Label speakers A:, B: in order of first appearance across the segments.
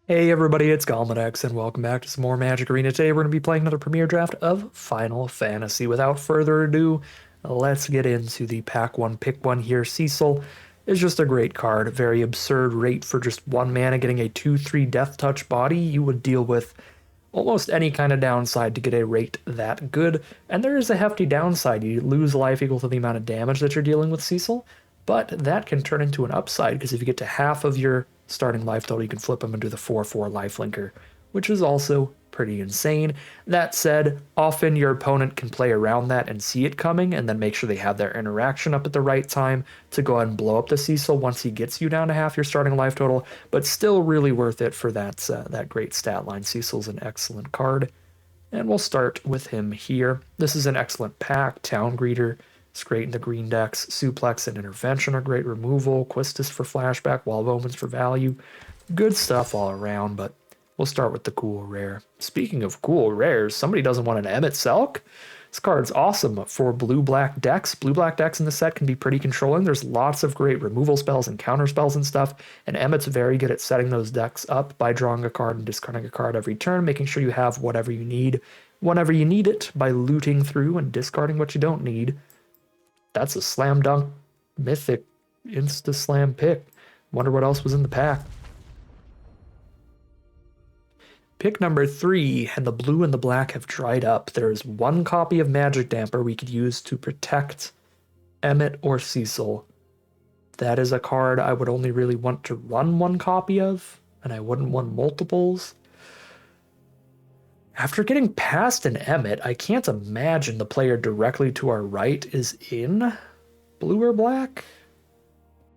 A: Hey everybody, it's Galmadex, and welcome back to some more Magic Arena. Today we're going to be playing another premiere draft of Final Fantasy. Without further ado, let's get into the pack one, pick one here. Cecil is just a great card. Very absurd rate for just one mana, getting a 2/3 Death Touch body. You would deal with almost any kind of downside to get a rate that good. And there is a hefty downside. You lose life equal to the amount of damage that you're dealing with, Cecil. But that can turn into an upside because if you get to half of your starting life total, you can flip them into the 4/4 lifelinker, which is also pretty insane. That said, often your opponent can play around that and see it coming and then make sure they have their interaction up at the right time to go ahead and blow up the Cecil once he gets you down to half your starting life total, but still really worth it for that great stat line. Cecil's an excellent card. And we'll start with him here. This is an excellent pack. Town Greeter is great in the green decks. Suplex and Intervention are great removal. Quistis for flashback. Wall of Omens for value. Good stuff all around, but we'll start with the cool rare. Speaking of cool rares, somebody doesn't want an Emmett Selk? This card's awesome for blue-black decks. Blue-black decks in the set can be pretty controlling. There's lots of great removal spells and counter spells and stuff, and Emmett's very good at setting those decks up by drawing a card and discarding a card every turn, making sure you have whatever you need whenever you need it by looting through and discarding what you don't need. That's a slam dunk mythic insta slam pick. Wonder what else was in the pack. Pick number 3, and the blue and the black have dried up. There's one copy of Magic Damper we could use to protect Emmett or Cecil. That is a card I would only really want to run one copy of, and I wouldn't want multiples. After getting past an Emmett, I can't imagine the player directly to our right is in blue or black.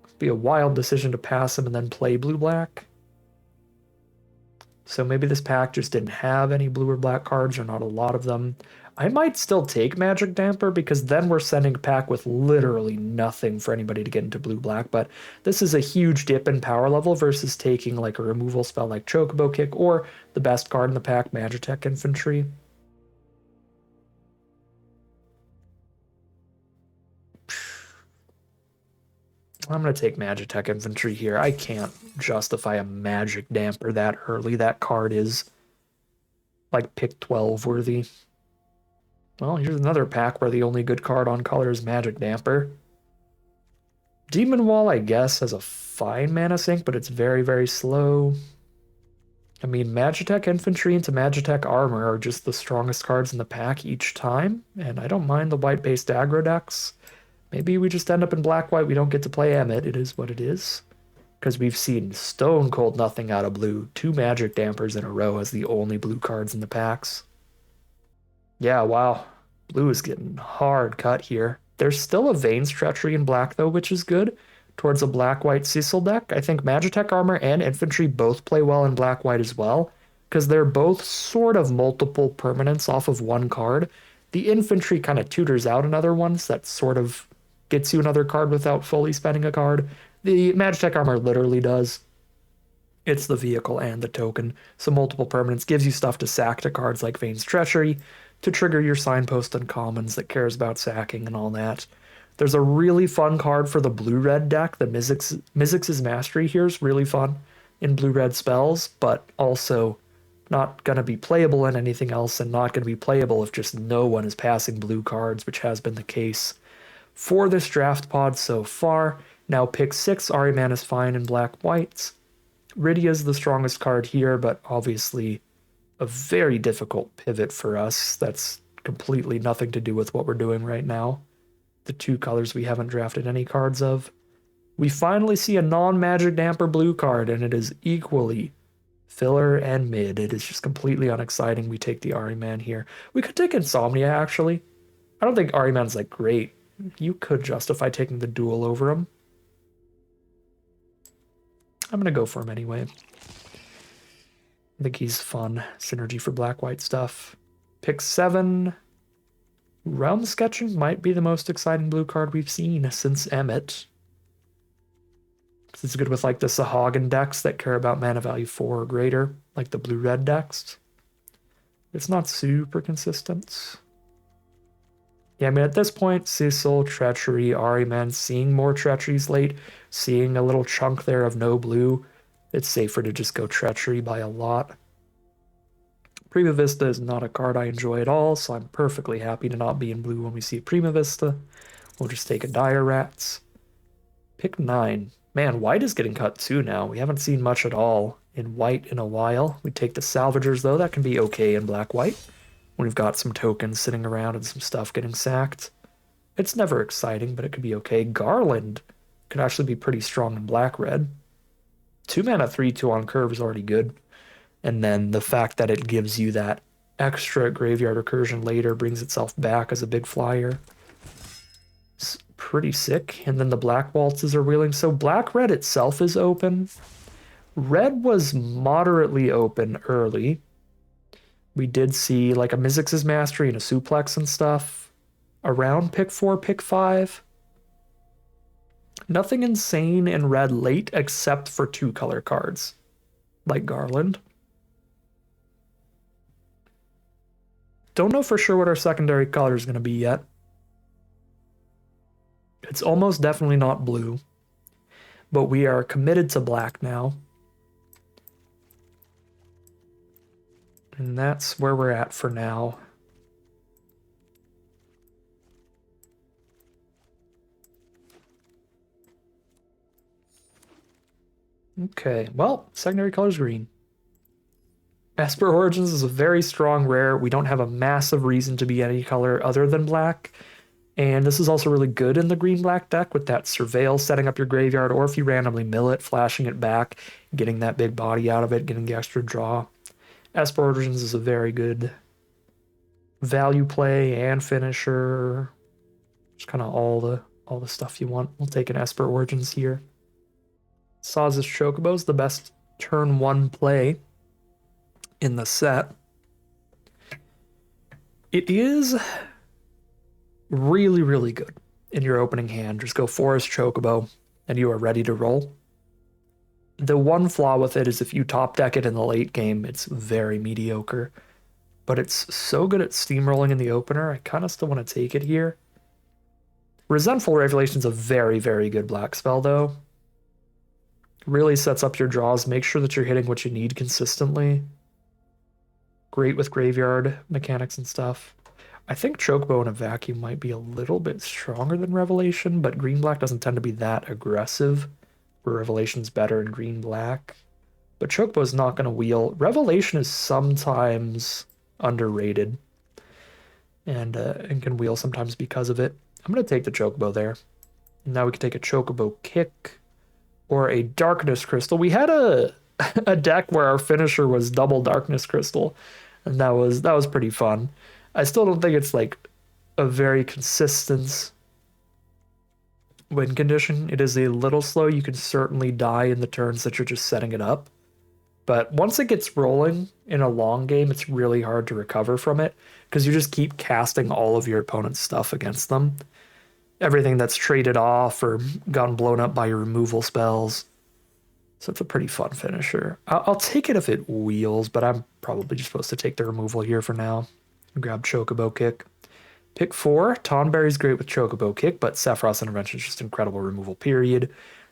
A: It'd be a wild decision to pass him and then play blue-black. So maybe this pack just didn't have any blue or black cards, or not a lot of them. I might still take Magic Damper because then we're sending a pack with literally nothing for anybody to get into blue-black, but this is a huge dip in power level versus taking like a removal spell like Chocobo Kick or the best card in the pack, Magitech Infantry. I'm going to take Magitech Infantry here. I can't justify a Magic Damper that early. That card is like pick 12 worthy. Well, here's another pack where the only good card on color is Magic Damper. Demon Wall, I guess, has a fine mana sink, but it's very, very slow. I mean, Magitech Infantry into Magitech Armor are just the strongest cards in the pack each time, and I don't mind the white-based aggro decks. Maybe we just end up in black-white. We don't get to play Emmett. It is what it is. Because we've seen stone cold nothing out of blue. 2 Magic Dampers in a row as the only blue cards in the packs. Yeah, wow. Blue is getting hard cut here. There's still a Veins Treachery in black, though, which is good. Towards a black-white Cecil deck. I think Magitech Armor and Infantry both play well in black-white as well. Because they're both sort of multiple permanents off of one card. The Infantry kind of tutors out another one, so that sort of gets you another card without fully spending a card. The Magitech Armor literally does. It's the vehicle and the token. So multiple permanents gives you stuff to sack to cards like Veins Treachery to trigger your signpost uncommons that cares about sacking and all that. There's a really fun card for the blue-red deck. The Mizzix's Mastery here is really fun in blue-red spells, but also not going to be playable in anything else and not going to be playable if just no one is passing blue cards, which has been the case for this draft pod so far. Now pick 6, Ahriman is fine in black-whites. Rydia is the strongest card here, but obviously a very difficult pivot for us. That's completely nothing to do with what we're doing right now. The 2 colors we haven't drafted any cards of. We finally see a non-Magic Damper blue card, and it is equally filler and mid. It is just completely unexciting. We take the Ahriman here. We could take Insomnia, actually. I don't think Ahriman's like great. You could justify taking the duel over him. I'm going to go for him anyway. I think he's fun. Synergy for black-white stuff. Pick 7. Realm Sketching might be the most exciting blue card we've seen since Emmett. It's good with like the Sahagin decks that care about mana value 4 or greater, like the blue-red decks. It's not super consistent. Yeah, I mean, at this point, Cecil, Treachery, Ahriman, seeing more Treacheries late, seeing a little chunk there of no blue, It's safer to just go Treachery by a lot. Prima Vista is not a card I enjoy at all, so I'm perfectly happy to not be in blue when we see Prima Vista. We'll just take a Dire Rats. Pick 9. Man, white is getting cut too now. We haven't seen much at all in white in a while. We take the Salvagers, though. That can be okay in black-white when we've got some tokens sitting around and some stuff getting sacked. It's never exciting, but it could be okay. Garland could actually be pretty strong in black-red. 2 mana 3/2 on curve is already good. And then the fact that it gives you that extra graveyard recursion later brings itself back as a big flyer. It's pretty sick. And then the black waltzes are wheeling. So black-red itself is open. Red was moderately open early. We did see like a Mizzix's Mastery and a Suplex and stuff around pick 4, pick 5. Nothing insane in red late except for 2-color cards, like Garland. Don't know for sure what our secondary color is going to be yet. It's almost definitely not blue, but we are committed to black now. And that's where we're at for now. Okay, well, secondary color is green. Esper Origins is a very strong rare. We don't have a massive reason to be any color other than black. And this is also really good in the green-black deck with that Surveil setting up your graveyard, or if you randomly mill it, flashing it back, getting that big body out of it, getting the extra draw. Esper Origins is a very good value play and finisher. Just kind of all the stuff you want. We'll take an Esper Origins here. Saz's Chocobo is the best turn 1 play in the set. It is really, really good in your opening hand. Just go Forest Chocobo and you are ready to roll. The one flaw with it is if you top deck it in the late game, it's very mediocre. But it's so good at steamrolling in the opener, I kind of still want to take it here. Resentful Revelation is a very, very good black spell, though. Really sets up your draws. Make sure that you're hitting what you need consistently. Great with graveyard mechanics and stuff. I think Chocobo in a vacuum might be a little bit stronger than Revelation, but green-black doesn't tend to be that aggressive, where Revelation's better in green-black. But Chocobo is not going to wheel. Revelation is sometimes underrated, and can wheel sometimes because of it. I'm going to take the Chocobo there. Now we can take a Chocobo Kick or a Darkness Crystal. We had a deck where our finisher was double Darkness Crystal, and that was pretty fun. I still don't think it's like a very consistent win condition. It is a little slow. You can certainly die in the turns that you're just setting it up. But once it gets rolling in a long game, it's really hard to recover from it because you just keep casting all of your opponent's stuff against them. Everything that's traded off or gotten blown up by your removal spells. So it's a pretty fun finisher. I'll take it if it wheels, but I'm probably just supposed to take the removal here for now. Grab Chocobo Kick. Pick 4. Tonberry's great with Chocobo Kick, but Sephiroth's Intervention is just incredible removal, period.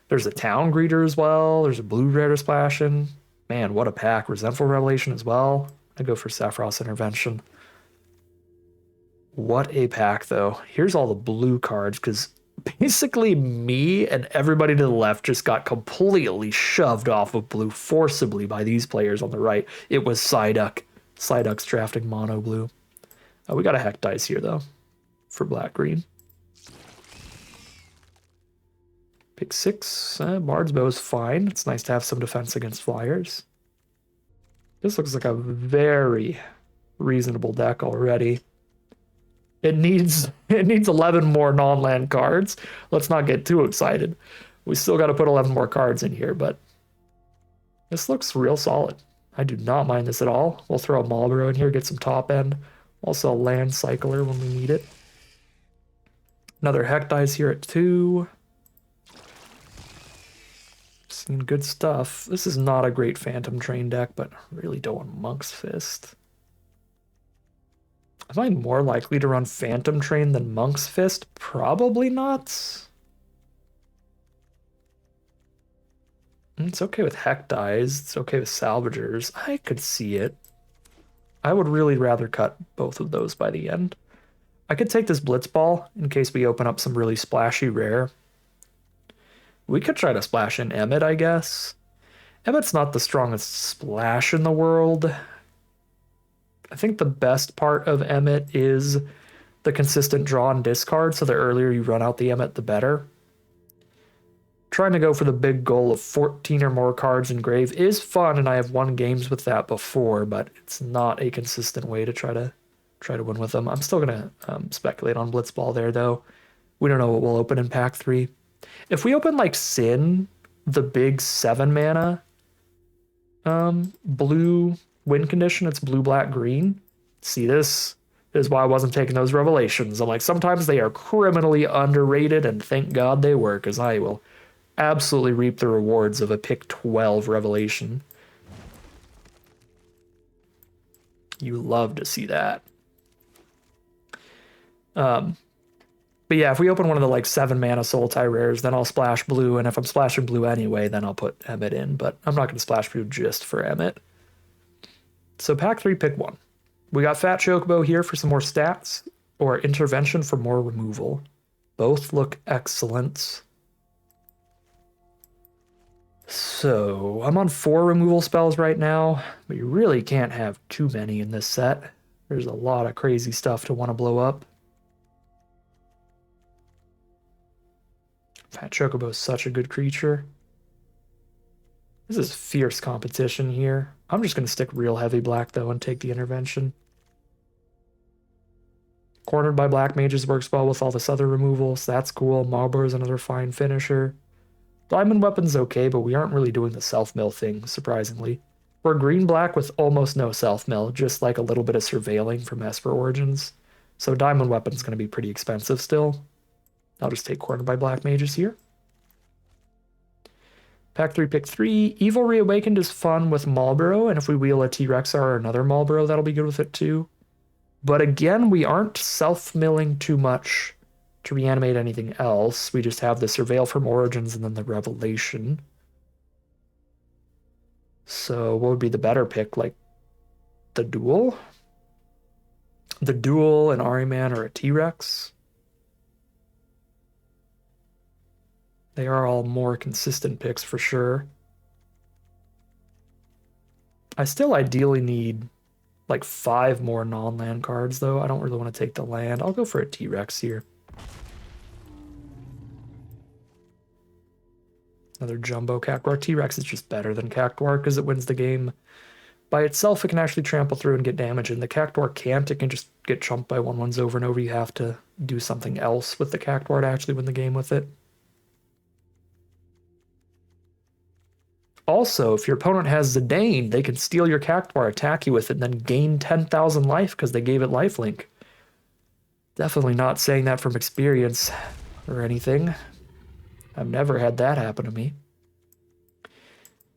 A: There's a Town Greeter as well. There's a Blue Rare Splashing. Man, what a pack. Resentful Revelation as well. I go for Sephiroth's Intervention. What a pack, though. Here's all the blue cards, because basically me and everybody to the left just got completely shoved off of blue forcibly by these players on the right. It was Psyduck. Psyduck's drafting mono blue. We got a Heck Dice here, though, for black-green. Pick 6. Bard's Bow is fine. It's nice to have some defense against flyers. This looks like a very reasonable deck already. It needs 11 more non-land cards. Let's not get too excited. We still got to put 11 more cards in here, but this looks real solid. I do not mind this at all. We'll throw a Marlboro in here, get some top end. Also a Land Cycler when we need it. Another Heck Dice here at 2. Seeing good stuff. This is not a great Phantom Train deck, but really don't want Monk's Fist. Am I more likely to run Phantom Train than Monk's Fist? Probably not. It's okay with heck dies. It's okay with salvagers. I could see it. I would really rather cut both of those by the end. I could take this blitz ball in case we open up some really splashy rare. We could try to splash in Emmett, I guess. Emmett's not the strongest splash in the world. I think the best part of Emmett is the consistent draw and discard, so the earlier you run out the Emmett, the better. Trying to go for the big goal of 14 or more cards in grave is fun, and I have won games with that before, but it's not a consistent way to try to win with them. I'm still gonna speculate on Blitzball there, though. We don't know what we'll open in pack 3. If we open like Sin, the big 7 mana blue win condition, it's blue, black, green. See, this is why I wasn't taking those revelations. I'm like, sometimes they are criminally underrated, and thank God they were, because I will absolutely reap the rewards of a pick 12 revelation. You love to see that. But yeah, if we open one of the like 7 mana Sultai rares, then I'll splash blue, and if I'm splashing blue anyway, then I'll put Emmett in, but I'm not going to splash blue just for Emmett. So pack 3, pick 1. We got Fat Chocobo here for some more stats, or Intervention for more removal. Both look excellent. So I'm on 4 removal spells right now, but you really can't have too many in this set. There's a lot of crazy stuff to want to blow up. Fat Chocobo is such a good creature. This is fierce competition here. I'm just going to stick real heavy black, though, and take the intervention. Cornered by Black Mages works well with all this other removals. That's cool. Marlborough is another fine finisher. Diamond Weapon's okay, but we aren't really doing the self-mill thing, surprisingly. We're green-black with almost no self-mill, just like a little bit of surveilling from Esper Origins. So Diamond Weapon's going to be pretty expensive still. I'll just take Cornered by Black Mages here. Pack 3, pick 3. Evil Reawakened is fun with Marlborough, and if we wheel a T-Rex or another Marlborough, that'll be good with it too. But again, we aren't self-milling too much to reanimate anything else. We just have the Surveil from Origins and then the Revelation. So what would be the better pick? Like the Duel? The Duel, an Ariman, or a T-Rex? They are all more consistent picks for sure. I still ideally need like 5 more non-land cards, though. I don't really want to take the land. I'll go for a T-Rex here. Another Jumbo Cactuar. T-Rex is just better than Cactuar because it wins the game. By itself, it can actually trample through and get damage, and the Cactuar can't. It can just get chumped by 1/1s over and over. You have to do something else with the Cactuar to actually win the game with it. Also, if your opponent has Zidane, they can steal your Cactuar, attack you with it, and then gain 10,000 life because they gave it lifelink. Definitely not saying that from experience or anything. I've never had that happen to me.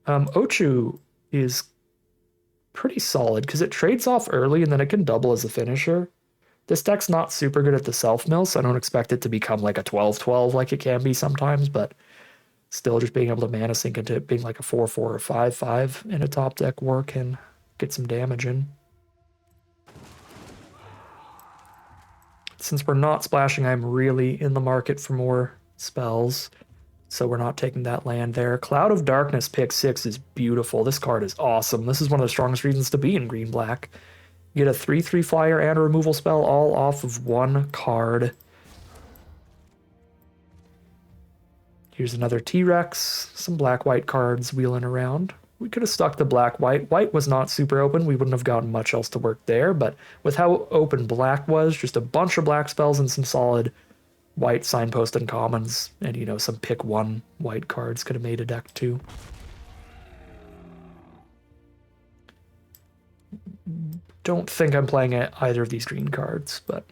A: Ochu is pretty solid because it trades off early and then it can double as a finisher. This deck's not super good at the self-mill, so I don't expect it to become like a 12/12 like it can be sometimes, but still, just being able to mana sink into it being like a 4/4 or 5/5 in a top deck war can get some damage in. Since we're not splashing, I'm really in the market for more spells, so we're not taking that land there. Cloud of Darkness pick 6 is beautiful. This card is awesome. This is one of the strongest reasons to be in green-black. You get a 3/3 flyer and a removal spell all off of 1 card. Here's another T-Rex, some black-white cards wheeling around. We could have stuck the black-white. White was not super open. We wouldn't have gotten much else to work there, but with how open black was, just a bunch of black spells and some solid white signpost and commons, and, you know, some pick 1 white cards could have made a deck too. Don't think I'm playing either of these green cards, but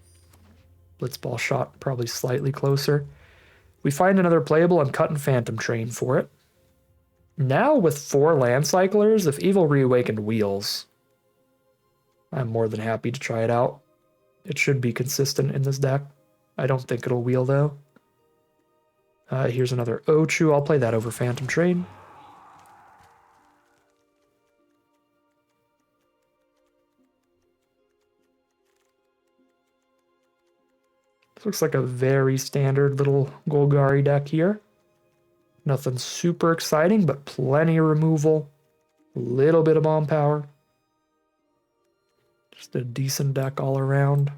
A: Blitzball shot probably slightly closer. We find another playable and cut and Phantom Train for it. Now with 4 land cyclers, if Evil Reawakened wheels, I'm more than happy to try it out. It should be consistent in this deck. I don't think it'll wheel though. Here's another Ochu. I'll play that over Phantom Train. Looks like a very standard little Golgari deck here. Nothing super exciting, but plenty of removal. A little bit of bomb power. Just a decent deck all around.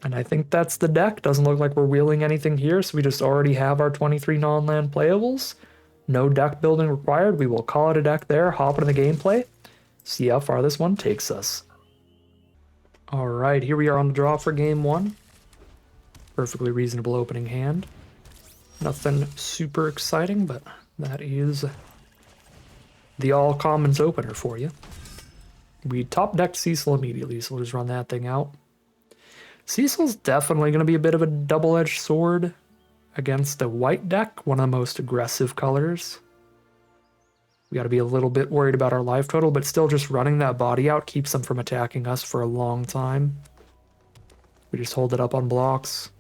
A: And I think that's the deck. Doesn't look like we're wheeling anything here, so we just already have our 23 non-land playables. No deck building required. We will call it a deck there, hop into the gameplay, see how far this one takes us. All right, here we are on the draw for game one. Perfectly reasonable opening hand. Nothing super exciting, but that is the all commons opener for you. We top decked Cecil immediately, so we'll just run that thing out. Cecil's definitely going to be a bit of a double-edged sword against a white deck, one of the most aggressive colors. We got to be a little bit worried about our life total, but still just running that body out keeps them from attacking us for a long time. We just hold it up on blocks.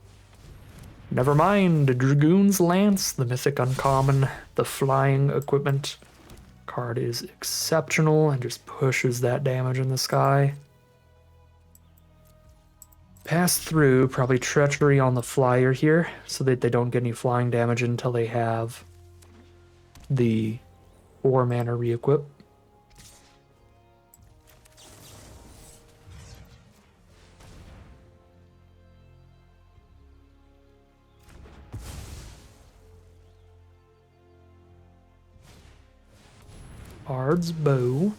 A: Never mind, Dragoon's Lance, the mythic uncommon, the flying equipment card is exceptional and just pushes that damage in the sky. Pass through, probably Treachery on the flyer here, so that they don't get any flying damage until they have the 4-mana re-equip. Bard's Bow.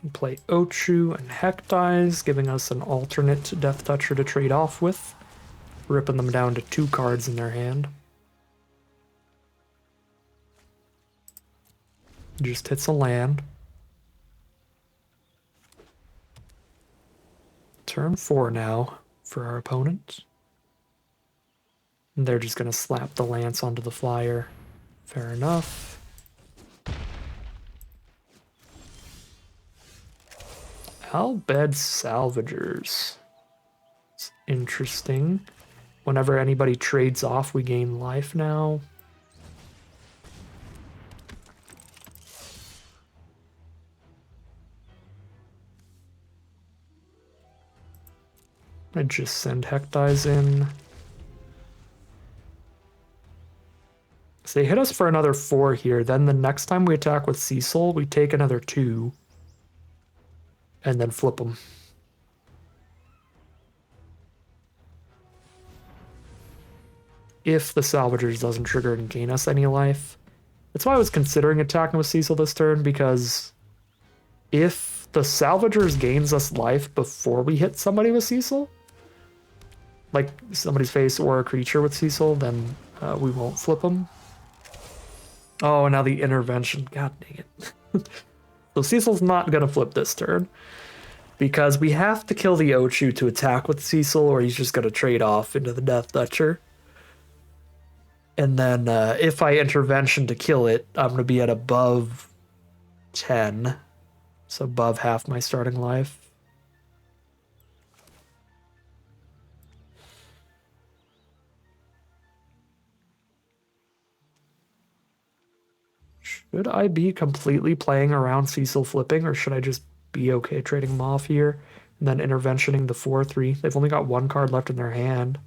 A: We play Ochu and Hectize, giving us an alternate Death Toucher to trade off with, ripping them down to 2 cards in their hand. Just hits a land. Turn 4 now for our opponent. And they're just going to slap the lance onto the flyer. Fair enough. Albed Salvagers. It's interesting. Whenever anybody trades off, we gain life now. I just send Hectize in. So they hit us for another 4 here. Then the next time we attack with Cecil, we take another 2. And then flip them. If the Salvagers doesn't trigger and gain us any life. That's why I was considering attacking with Cecil this turn, because if the Salvagers gains us life before we hit somebody with Cecil, like somebody's face or a creature with Cecil, then we won't flip them. Oh, and now the intervention. God dang it. So Cecil's not going to flip this turn, because we have to kill the Ochu to attack with Cecil, or he's just going to trade off into the Death Toucher. And then if I intervention to kill it, I'm going to be at above 10. So above half my starting life. Should I be completely playing around Cecil flipping, or should I just be okay trading them off here and then interventioning the 4/3? They've only got 1 card left in their hand.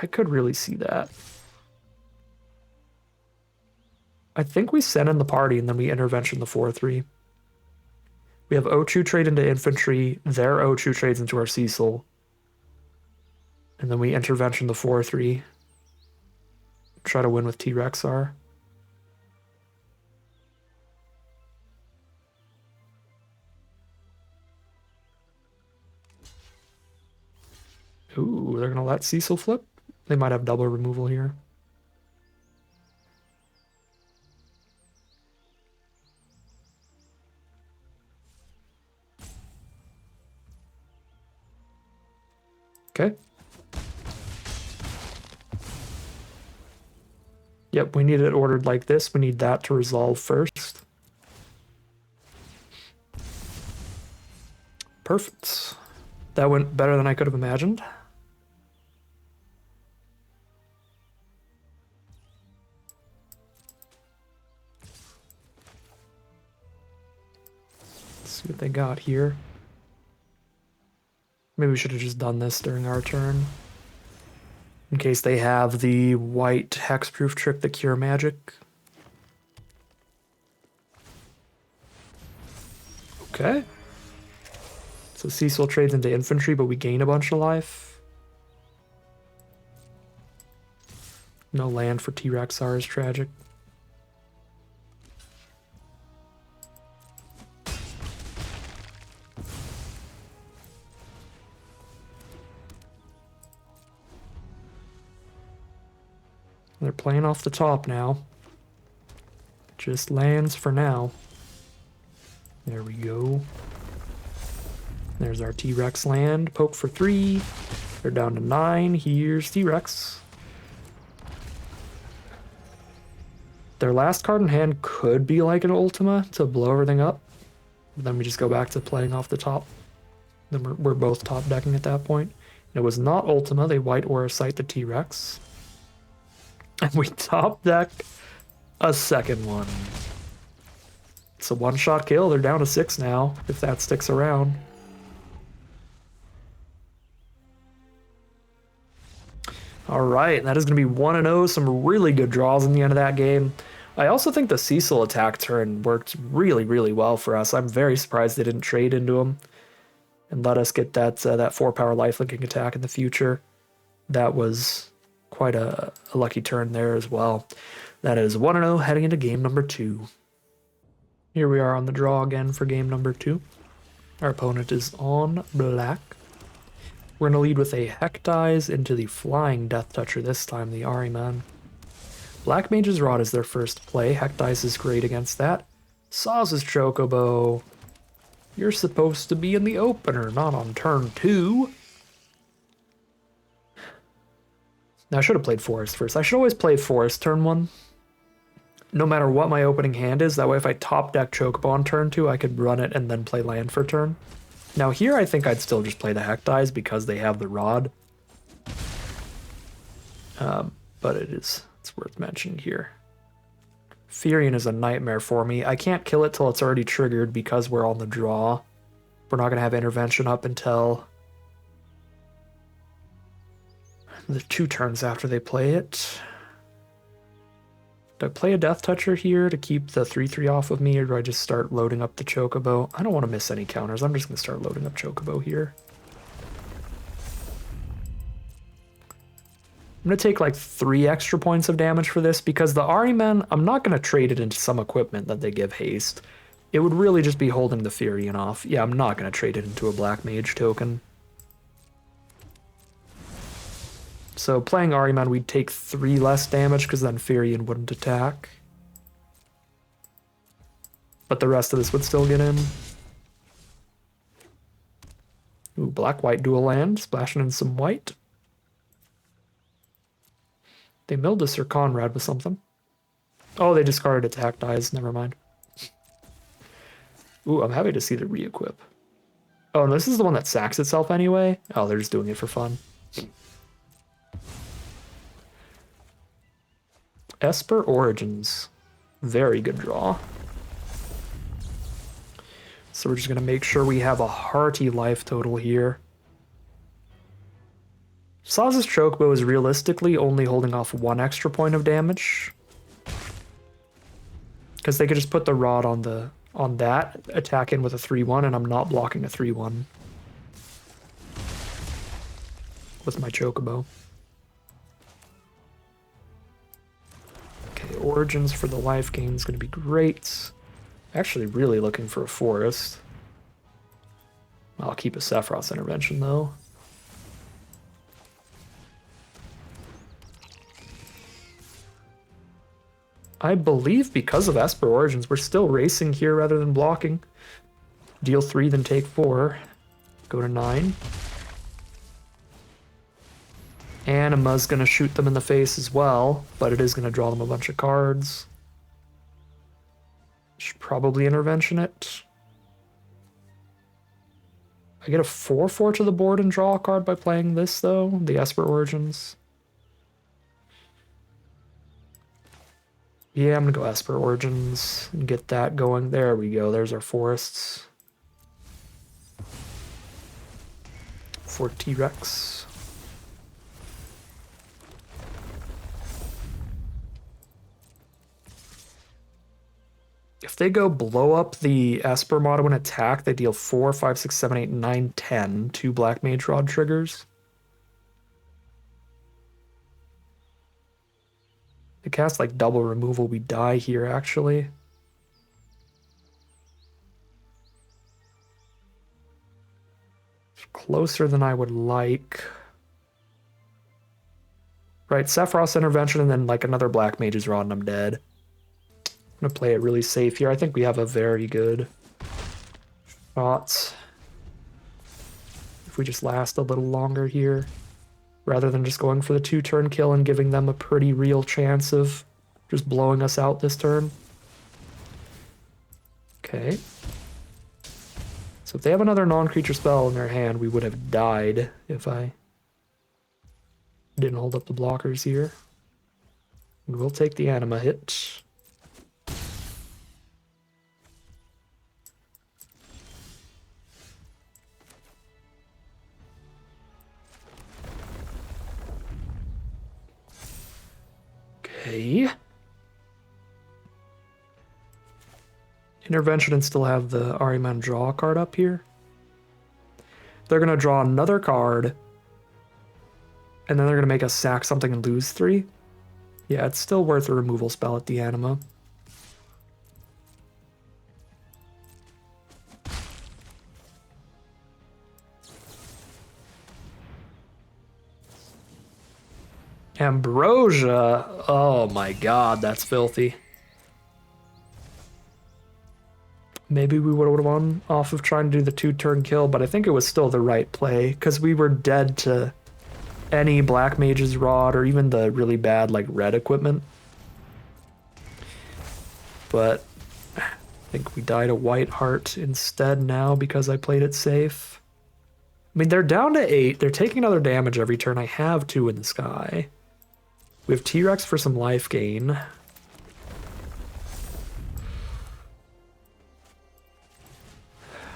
A: I could really see that. I think we send in the party and then we intervention the 4/3. We have Ochu trade into infantry, their Ochu trades into our Cecil, and then we intervention the 4/3. Try to win with T-Rexar. Ooh, they're going to let Cecil flip? They might have double removal here. Okay. Yep, we need it ordered like this. We need that to resolve first. Perfect. That went better than I could have imagined. Let's see what they got here. Maybe we should have just done this during our turn. In case they have the white hexproof trick, the Cure Magic. Okay. So Cecil trades into infantry, but we gain a bunch of life. No land for T-Rexar is tragic. They're playing off the top now. Just lands for now. There we go. There's our T-Rex land. Poke for 3. They're down to 9. Here's T-Rex. Their last card in hand could be like an Ultima to blow everything up. But then we just go back to playing off the top. Then we're both top decking at that point. And it was not Ultima. They white Aura Sight the T-Rex. And we top deck a second one. It's a one-shot kill. They're down to 6 now, if that sticks around. All right, that is going to be 1-0. Some really good draws in the end of that game. I also think the Cecil attack turn worked really, really well for us. I'm very surprised they didn't trade into him and let us get that 4-power lifelinking attack in the future. That was quite a lucky turn there as well. That is 1-0 heading into game number 2. Here we are on the draw again for game number 2. Our opponent is on black. We're going to lead with a Hectize into the Flying Death Toucher this time, the Ahriman. Black Mage's Rod is their first play. Hectize is great against that. Saw's Chocobo. You're supposed to be in the opener, not on turn 2. Now, I should have played Forest first. I should always play Forest turn 1. No matter what my opening hand is, that way if I top deck Chocobo on turn 2, I could run it and then play land for turn. Now here I think I'd still just play the Hectize because they have the Rod. But it's worth mentioning here. Furion is a nightmare for me. I can't kill it till it's already triggered because we're on the draw. We're not going to have intervention up until the 2 turns after they play it. Do I play a Death Toucher here to keep the 3/3 off of me, or do I just start loading up the Chocobo? I don't want to miss any counters. I'm just going to start loading up Chocobo here. I'm going to take like 3 extra points of damage for this because the Ahriman, I'm not going to trade it into some equipment that they give haste. It would really just be holding the Furion off. Yeah, I'm not going to trade it into a Black Mage token. So playing Ahriman, we'd take 3 less damage because then Furion wouldn't attack. But the rest of this would still get in. Ooh, black-white dual land, splashing in some white. They milled us or Conrad with something. Oh, they discarded attack dies, never mind. Ooh, I'm happy to see the re-equip. Oh, and this is the one that sacks itself anyway? Oh, they're just doing it for fun. Esper Origins. Very good draw. So we're just going to make sure we have a hearty life total here. Saz's Chocobo is realistically only holding off 1 extra point of damage. Because they could just put the Rod on that, attack in with a 3/1, and I'm not blocking a 3/1 with my Chocobo. Okay, Origins for the life gain is going to be great. Actually really looking for a Forest. I'll keep a Sephiroth's Intervention though. I believe because of Esper Origins, we're still racing here rather than blocking. Deal 3, then take 4. Go to 9. Anima's going to shoot them in the face as well, but it is going to draw them a bunch of cards. Should probably intervention it. I get a 4/4 to the board and draw a card by playing this, though. The Esper Origins. Yeah, I'm gonna go Esper Origins and get that going. There we go. There's our forests. For T-Rex. If they go blow up the Esper Motto and attack, they deal 4, 5, 6, 7, 8, 9, 10. 2 Black Mage Rod triggers. They cast like double removal, we die here actually. It's closer than I would like. Right, Sephiroth's Intervention and then like another Black Mage's Rod and I'm dead. I'm gonna play it really safe here. I think we have a very good shot. If we just last a little longer here, rather than just going for the 2-turn kill and giving them a pretty real chance of just blowing us out this turn. Okay. So if they have another non-creature spell in their hand, we would have died if I didn't hold up the blockers here. We will take the anima hit. Okay. Intervention and still have the Ahriman draw card up here. They're going to draw another card. And then they're going to make us sack something and lose 3. Yeah, it's still worth a removal spell at the anima. Ambrosia. Oh my god, that's filthy. Maybe we would have won off of trying to do the 2-turn kill, but I think it was still the right play, because we were dead to any Black Mage's Rod or even the really bad like red equipment. But I think we died a White Heart instead now because I played it safe. I mean, they're down to 8. They're taking another damage every turn. I have 2 in the sky. We have T-Rex for some life gain.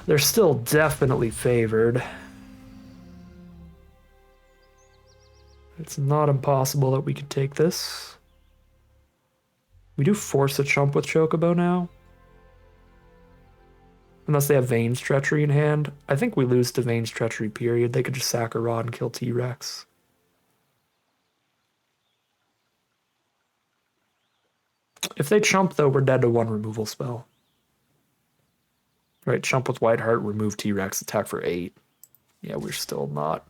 A: They're still definitely favored. It's not impossible that we could take this. We do force a chump with Chocobo now. Unless they have Vane's Treachery in hand. I think we lose to Vane's Treachery, period. They could just sack a Rod and kill T-Rex. If they chump, though, we're dead to 1 removal spell. Right, chump with White Heart, remove T-Rex, attack for 8. Yeah, we're still not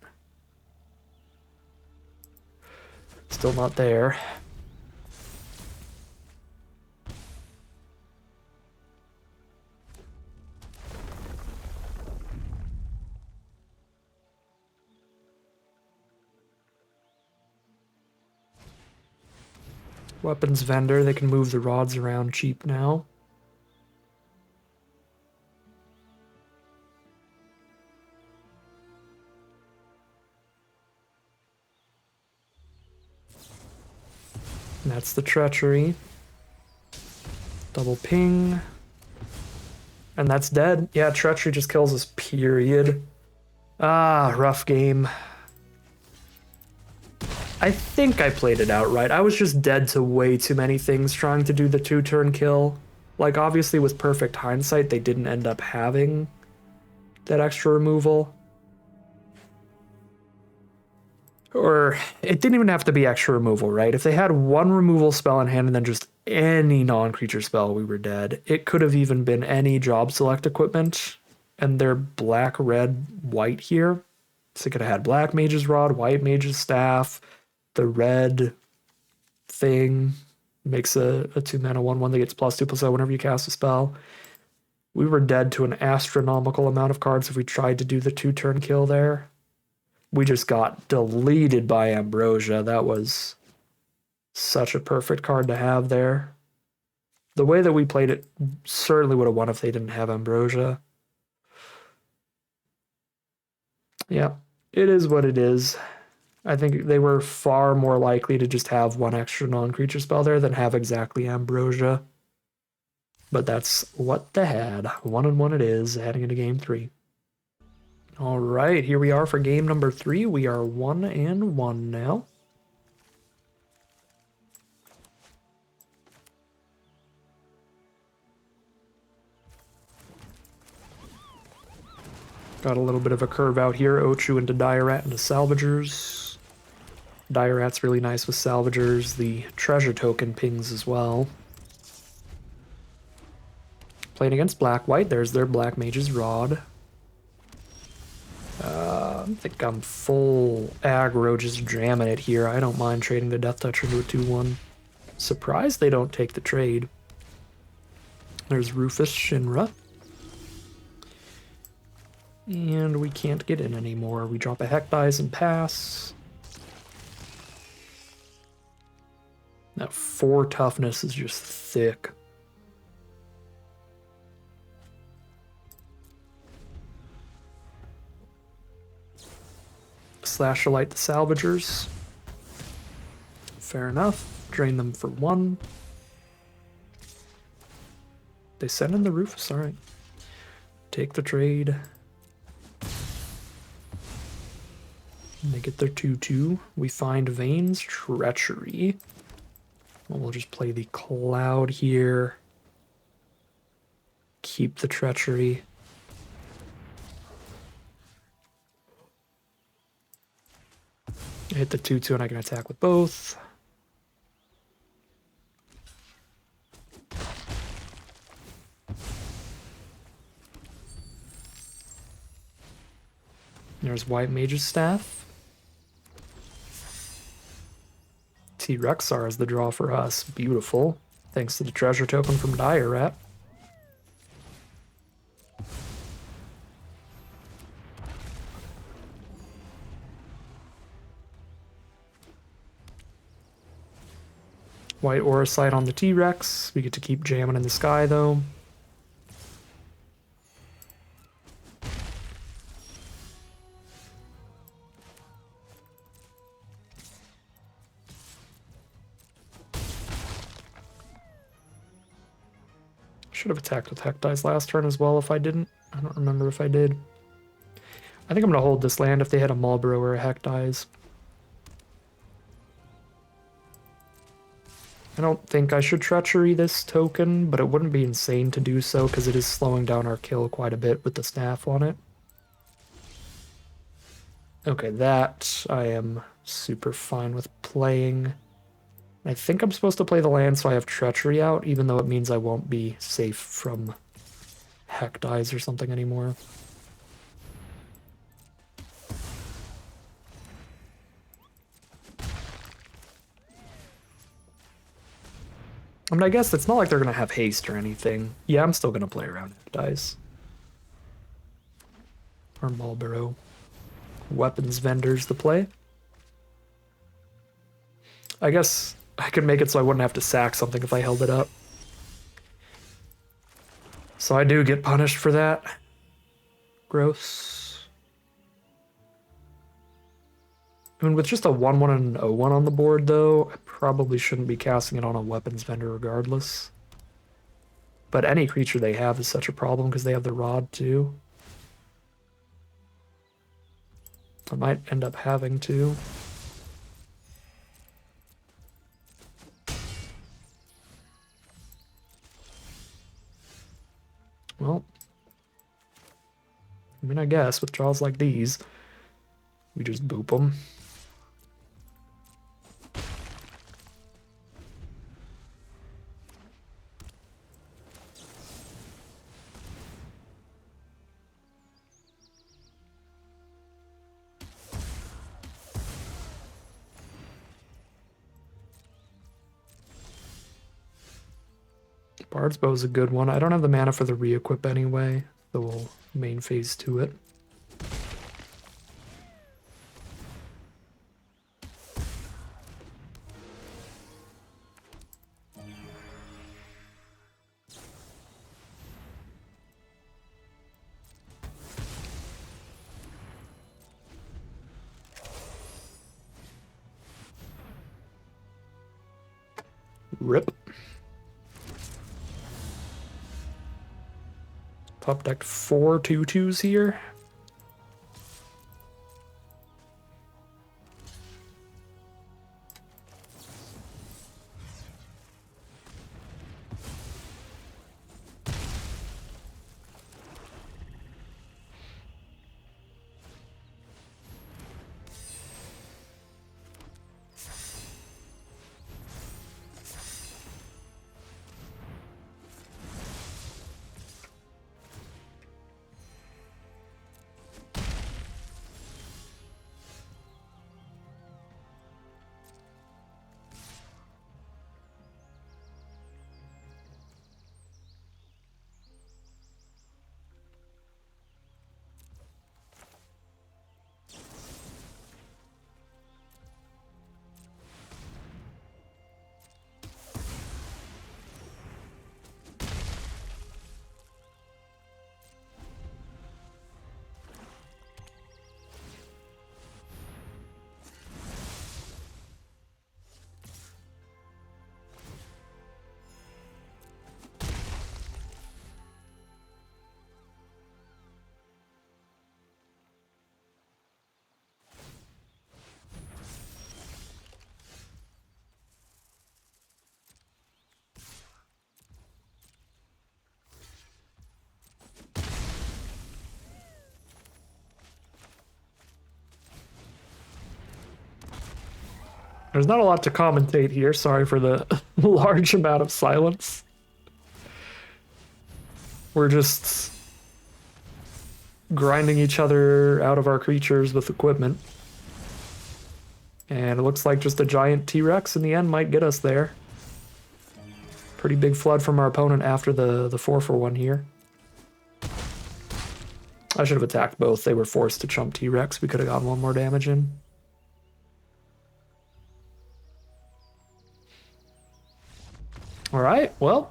A: there. Weapons vendor, they can move the rods around cheap now. And that's the treachery. Double ping. And that's dead. Yeah, treachery just kills us, period. Ah, rough game. I think I played it out right. I was just dead to way too many things trying to do the 2-turn kill. Like, obviously, with perfect hindsight, they didn't end up having that extra removal. Or it didn't even have to be extra removal, right? If they had 1 removal spell in hand and then just any non-creature spell, we were dead. It could have even been any job select equipment, and they're black, red, white here. So it could have had Black Mage's Rod, White Mage's Staff, the red thing makes a 2-mana 1/1 that gets +2/+0 whenever you cast a spell. We were dead to an astronomical amount of cards if we tried to do the 2-turn kill there. We just got deleted by Ambrosia. That was such a perfect card to have there. The way that we played it certainly would have won if they didn't have Ambrosia. Yeah, it is what it is. I think they were far more likely to just have one extra non-creature spell there than have exactly Ambrosia. But that's what they had. 1-1 it is, heading into game 3. All right, here we are for game number 3. We are 1-1 now. Got a little bit of a curve out here. Ochu into Dire Rat into Salvagers. Dire Rat's really nice with Salvagers. The treasure token pings as well. Playing against Black-White, there's their Black Mage's Rod. I think I'm full aggro, just jamming it here. I don't mind trading the Death Touch into a 2-1. Surprised they don't take the trade. There's Rufus Shinra. And we can't get in anymore. We drop a Heck Dice and pass. That 4 toughness is just thick. Slashlight the Salvagers. Fair enough. Drain them for 1. They send in the Rufus, alright. Take the trade. And they get their 2-2. We find Vane's Treachery. Well, we'll just play the Cloud here. Keep the Treachery. Hit the 2-2 and I can attack with both. There's White Mage's Staff. T-Rexar is the draw for us. Beautiful. Thanks to the treasure token from Dire Rat. White Aura Sight on the T-Rex. We get to keep jamming in the sky, though. Should have attacked with Heck Dice last turn as well if I didn't. I don't remember if I did. I think I'm going to hold this land if they hit a Marlborough or a Heck Dice. I don't think I should Treachery this token, but it wouldn't be insane to do so because it is slowing down our kill quite a bit with the staff on it. Okay, that I am super fine with playing. I think I'm supposed to play the land so I have Treachery out, even though it means I won't be safe from Heck Dice or something anymore. I mean, I guess it's not like they're going to have haste or anything. Yeah, I'm still going to play around Heck Dice. Or Marlborough. Weapons vendors to play. I guess I could make it so I wouldn't have to sack something if I held it up. So I do get punished for that. Gross. I mean, with just a 1-1 and an 0-1 on the board, though, I probably shouldn't be casting it on a weapons vendor regardless. But any creature they have is such a problem because they have the rod, too. I might end up having to. Well, I mean, I guess with draws like these, we just boop them. Bard's Bow is a good one. I don't have the mana for the re-equip anyway, so we'll main phase to it. Rip. Top decked 4 2/2s here. There's not a lot to commentate here. Sorry for the large amount of silence. We're just grinding each other out of our creatures with equipment. And it looks like just a giant T-Rex in the end might get us there. Pretty big flood from our opponent after the 4-for-1 here. I should have attacked both. They were forced to chump T-Rex. We could have gotten one more damage in. Alright, well.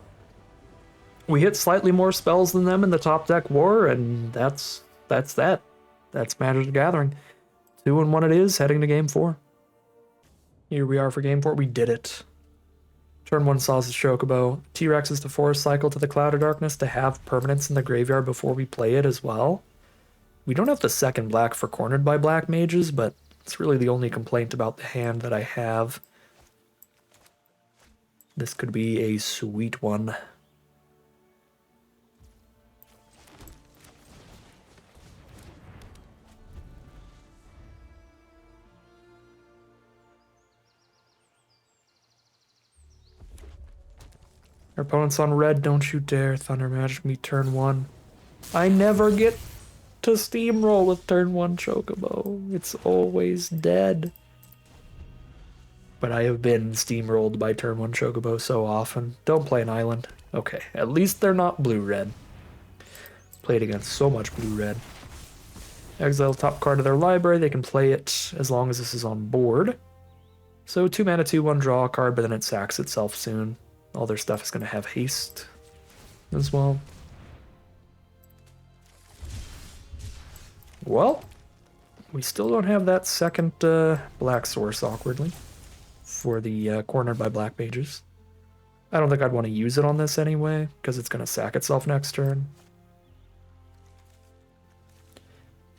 A: We hit slightly more spells than them in the top deck war, and that's that. That's Magic the Gathering. 2-1 it is, heading to game 4. Here we are for game 4. We did it. Turn 1 Saws the Chocobo. T-Rex is to force cycle to the Cloud of Darkness to have permanence in the graveyard before we play it as well. We don't have the second black for Cornered by Black Mages, but it's really the only complaint about the hand that I have. This could be a sweet one. Our opponent's on red, don't you dare Thunder Magic me turn 1. I never get to steamroll with turn 1 Chocobo. It's always dead. But I have been steamrolled by turn 1 Chocobo so often. Don't play an island. Okay, at least they're not blue-red. Played against so much blue-red. Exile top card of their library. They can play it as long as this is on board. So 2 mana, 2/1, draw a card, but then it sacks itself soon. All their stuff is going to have haste as well. Well, we still don't have that second black source, awkwardly, for the Cornered by Black Mages. I don't think I'd want to use it on this anyway, because it's going to sack itself next turn.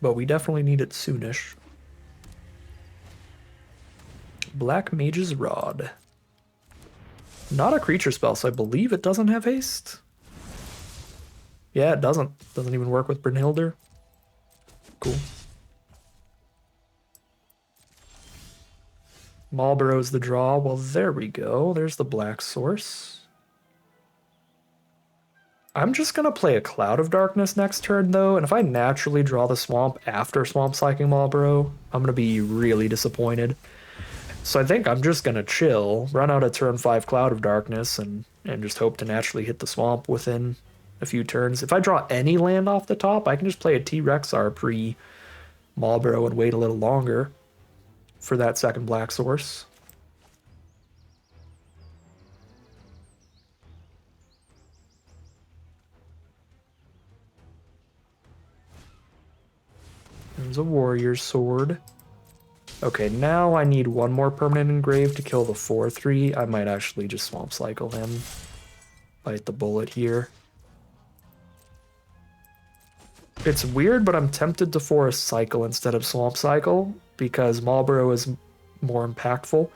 A: But we definitely need it soonish. Black Mage's Rod. Not a creature spell, so I believe it doesn't have haste. Yeah, it doesn't. Doesn't even work with Brynhildr. Cool. Marlboro's the draw. Well, there we go. There's the black source. I'm just going to play a Cloud of Darkness next turn, though, and if I naturally draw the Swamp after Swamp Cycling Marlboro, I'm going to be really disappointed. So I think I'm just going to chill, run out a turn 5 Cloud of Darkness, and just hope to naturally hit the Swamp within a few turns. If I draw any land off the top, I can just play a T-Rexar pre-Marlboro and wait a little longer for that second black source. There's a Warrior's Sword. Okay, now I need one more permanent engrave to kill the 4/3. I might actually just Swamp Cycle him. Bite the bullet here. It's weird, but I'm tempted to Forest Cycle instead of Swamp Cycle because Marlboro is more impactful.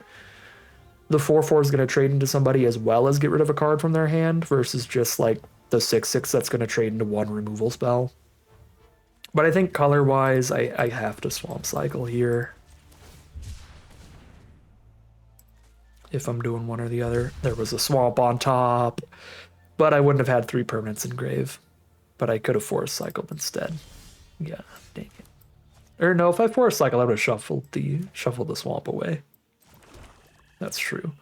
A: The 4/4 is going to trade into somebody as well as get rid of a card from their hand versus just like the 6/6 that's going to trade into one removal spell. But I think color-wise, I have to Swamp Cycle here. If I'm doing one or the other. There was a Swamp on top, but I wouldn't have had 3 permanents engrave. But I could have Forest Cycled instead. Yeah, dang it. Or no, if I Forest Cycle, I would have shuffled the Swamp away. That's true.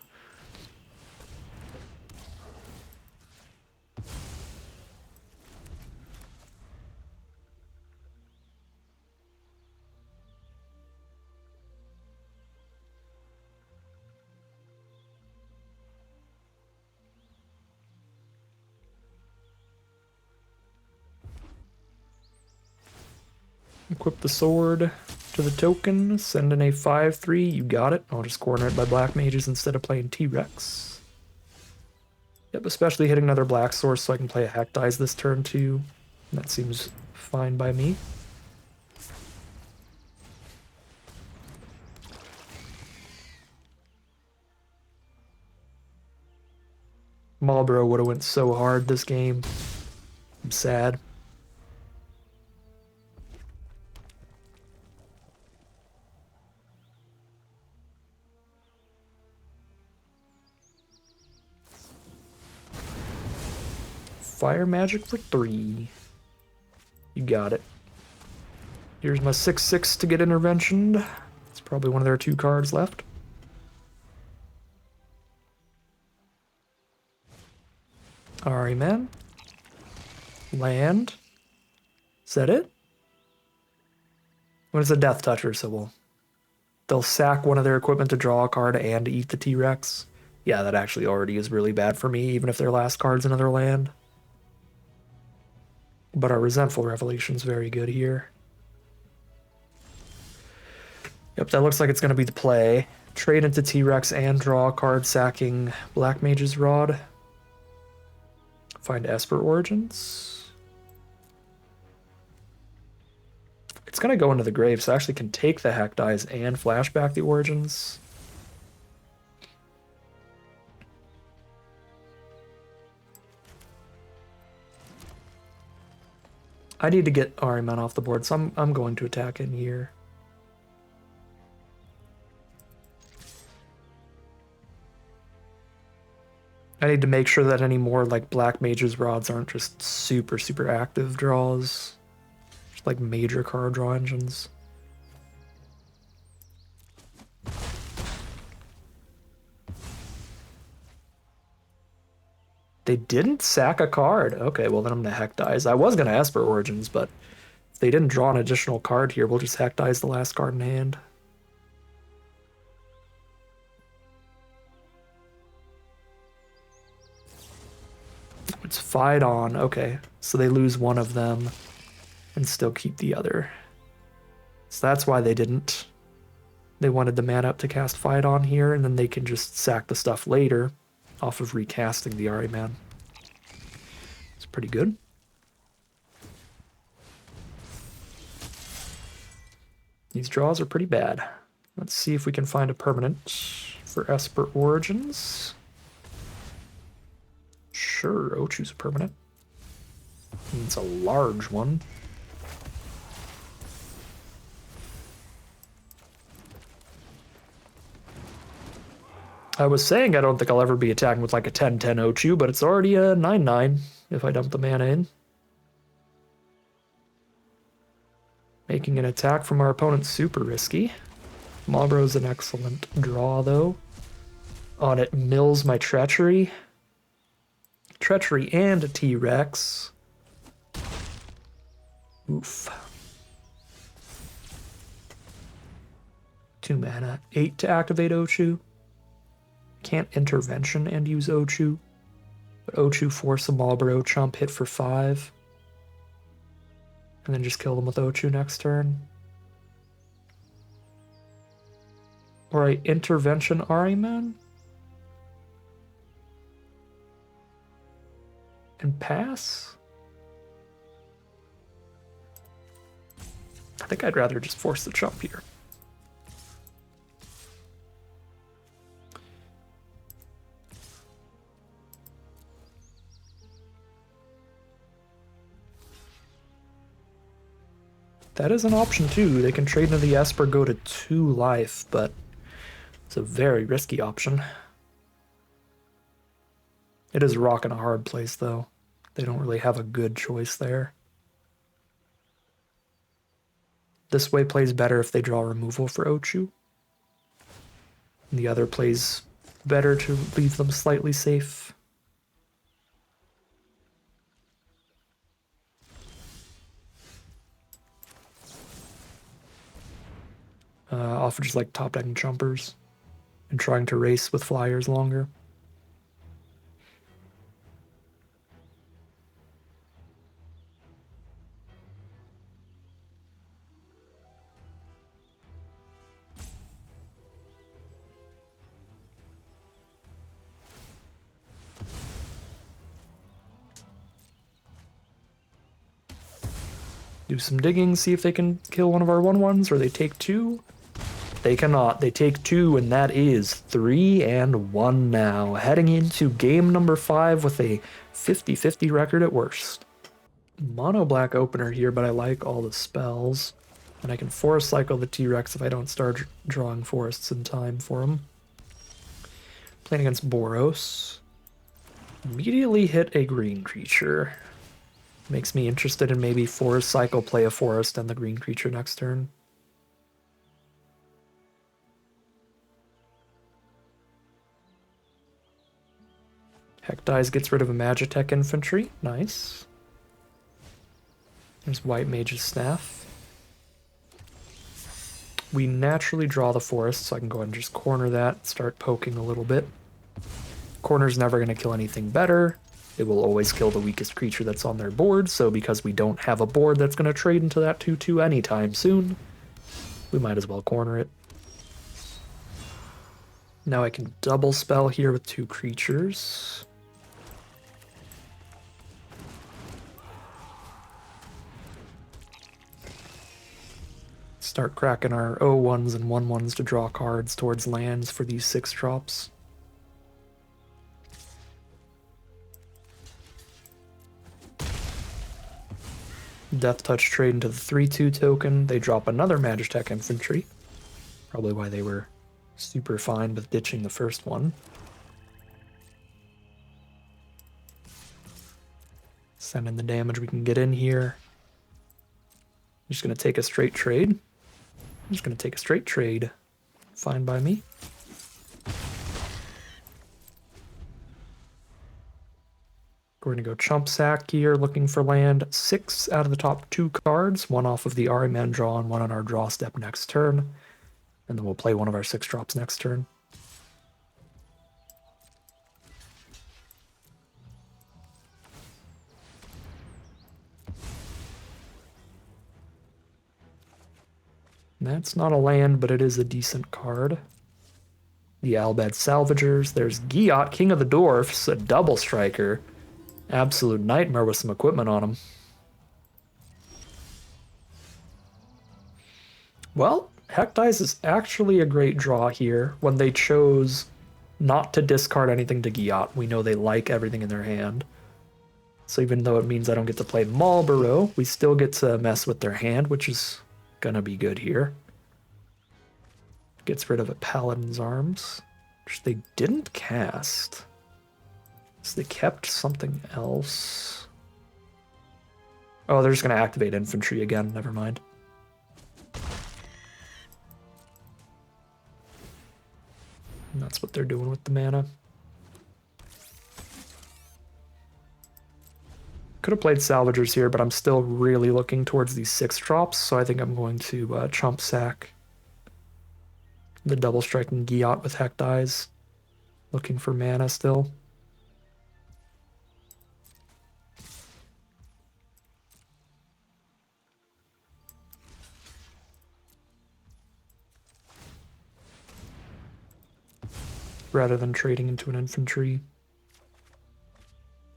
A: Equip the sword to the token, send in a 5/3, you got it. I'll just corner it by black mages instead of playing T-Rex. Yep, especially hitting another black source so I can play a Hack Dies this turn too. That seems fine by me. Marlboro would have went so hard this game. I'm sad. Fire magic for 3. You got it. Here's my 6/6 to get interventioned. It's probably one of their 2 cards left. Alright, man. Land. Is that it? What is a Death Toucher symbol? They'll sack one of their equipment to draw a card and eat the T-Rex. Yeah, that actually already is really bad for me, even if their last card's another land. But our Resentful Revelation's very good here. Yep, that looks like it's going to be the play. Trade into T-Rex and draw a card sacking Black Mage's Rod. Find Esper Origins. It's going to go into the grave, so I actually can take the Hack Dies and flashback the Origins. I need to get Ahriman off the board, so I'm going to attack in here. I need to make sure that any more like Black Mage's Rods aren't just super, super active draws. Just like major card draw engines. They didn't sack a card. Okay, well then I'm gonna Hack Dies. I was gonna Esper Origins, but if they didn't draw an additional card here, we'll just Hack Dies the last card in hand. It's Fight On. Okay, so they lose one of them and still keep the other. So that's why they didn't. They wanted the mana up to cast Fight On here, and then they can just sack the stuff later off of recasting the Ahriman. It's pretty good. These draws are pretty bad. Let's see if we can find a permanent for Esper Origins. Sure, Ochu's a permanent. It's a large one. I was saying I don't think I'll ever be attacking with like a 10/10 Ochu, but it's already a 9/9 if I dump the mana in. Making an attack from our opponent super risky. Marlboro's an excellent draw, though. On it mills my Treachery. Treachery and a T-Rex. Oof. 2 mana. 8 to activate Ochu. Can't intervention and use Ochu. But Ochu force a Marlboro chump hit for 5. And then just kill them with Ochu next turn. Or a intervention Ahriman? And pass? I think I'd rather just force the jump here. That is an option too. They can trade into the Esper, go to 2 life, but it's a very risky option. It is a rock and a hard place though. They don't really have a good choice there. This way plays better if they draw removal for Ochu. And the other plays better to leave them slightly safe. Often just like top decking jumpers and trying to race with flyers longer. Do some digging, see if they can kill one of our 1/1s, or they take 2. They cannot. They take 2, and that is 3-1 now. Heading into game number 5 with a 50-50 record at worst. Mono black opener here, but I like all the spells. And I can forest cycle the T-Rex if I don't start drawing forests in time for him. Playing against Boros. Immediately hit a green creature. Makes me interested in maybe forest cycle, play a forest, and the green creature next turn. Hecdize gets rid of a Magitech infantry. Nice. There's White Mage's Staff. We naturally draw the forest, so I can go ahead and just corner that, start poking a little bit. Corner's never going to kill anything better. It will always kill the weakest creature that's on their board, so because we don't have a board that's going to trade into that 2/2 anytime soon, we might as well corner it. Now I can double spell here with 2 creatures. Start cracking our 0/1s and 1/1s to draw cards towards lands for these 6 drops. Death Touch trade into the 3/2 token. They drop another Magitech infantry. Probably why they were super fine with ditching the first one. Send in the damage we can get in here. I'm just going to take a straight trade. Fine by me. We're going to go Chump Sack here, looking for land. 6 out of the top 2 cards, 1 off of the Ahriman draw and 1 on our draw step next turn. And then we'll play one of our 6 drops next turn. That's not a land, but it is a decent card. The Albed Salvagers. There's Giot, King of the Dwarfs, a double striker. Absolute nightmare with some equipment on him. Well, Hecdize is actually a great draw here when they chose not to discard anything to Giot. We know they like everything in their hand. So even though it means I don't get to play Marlboro, we still get to mess with their hand, which is gonna be good here. Gets rid of a Paladin's Arms, which they didn't cast. So they kept something else. Oh, they're just going to activate infantry again. Never mind. And that's what they're doing with the mana. Could have played Salvagers here, but I'm still really looking towards these 6 drops, so I think I'm going to Chump Sack the double striking Giot with Hecdize. Looking for mana still. rather than trading into an infantry.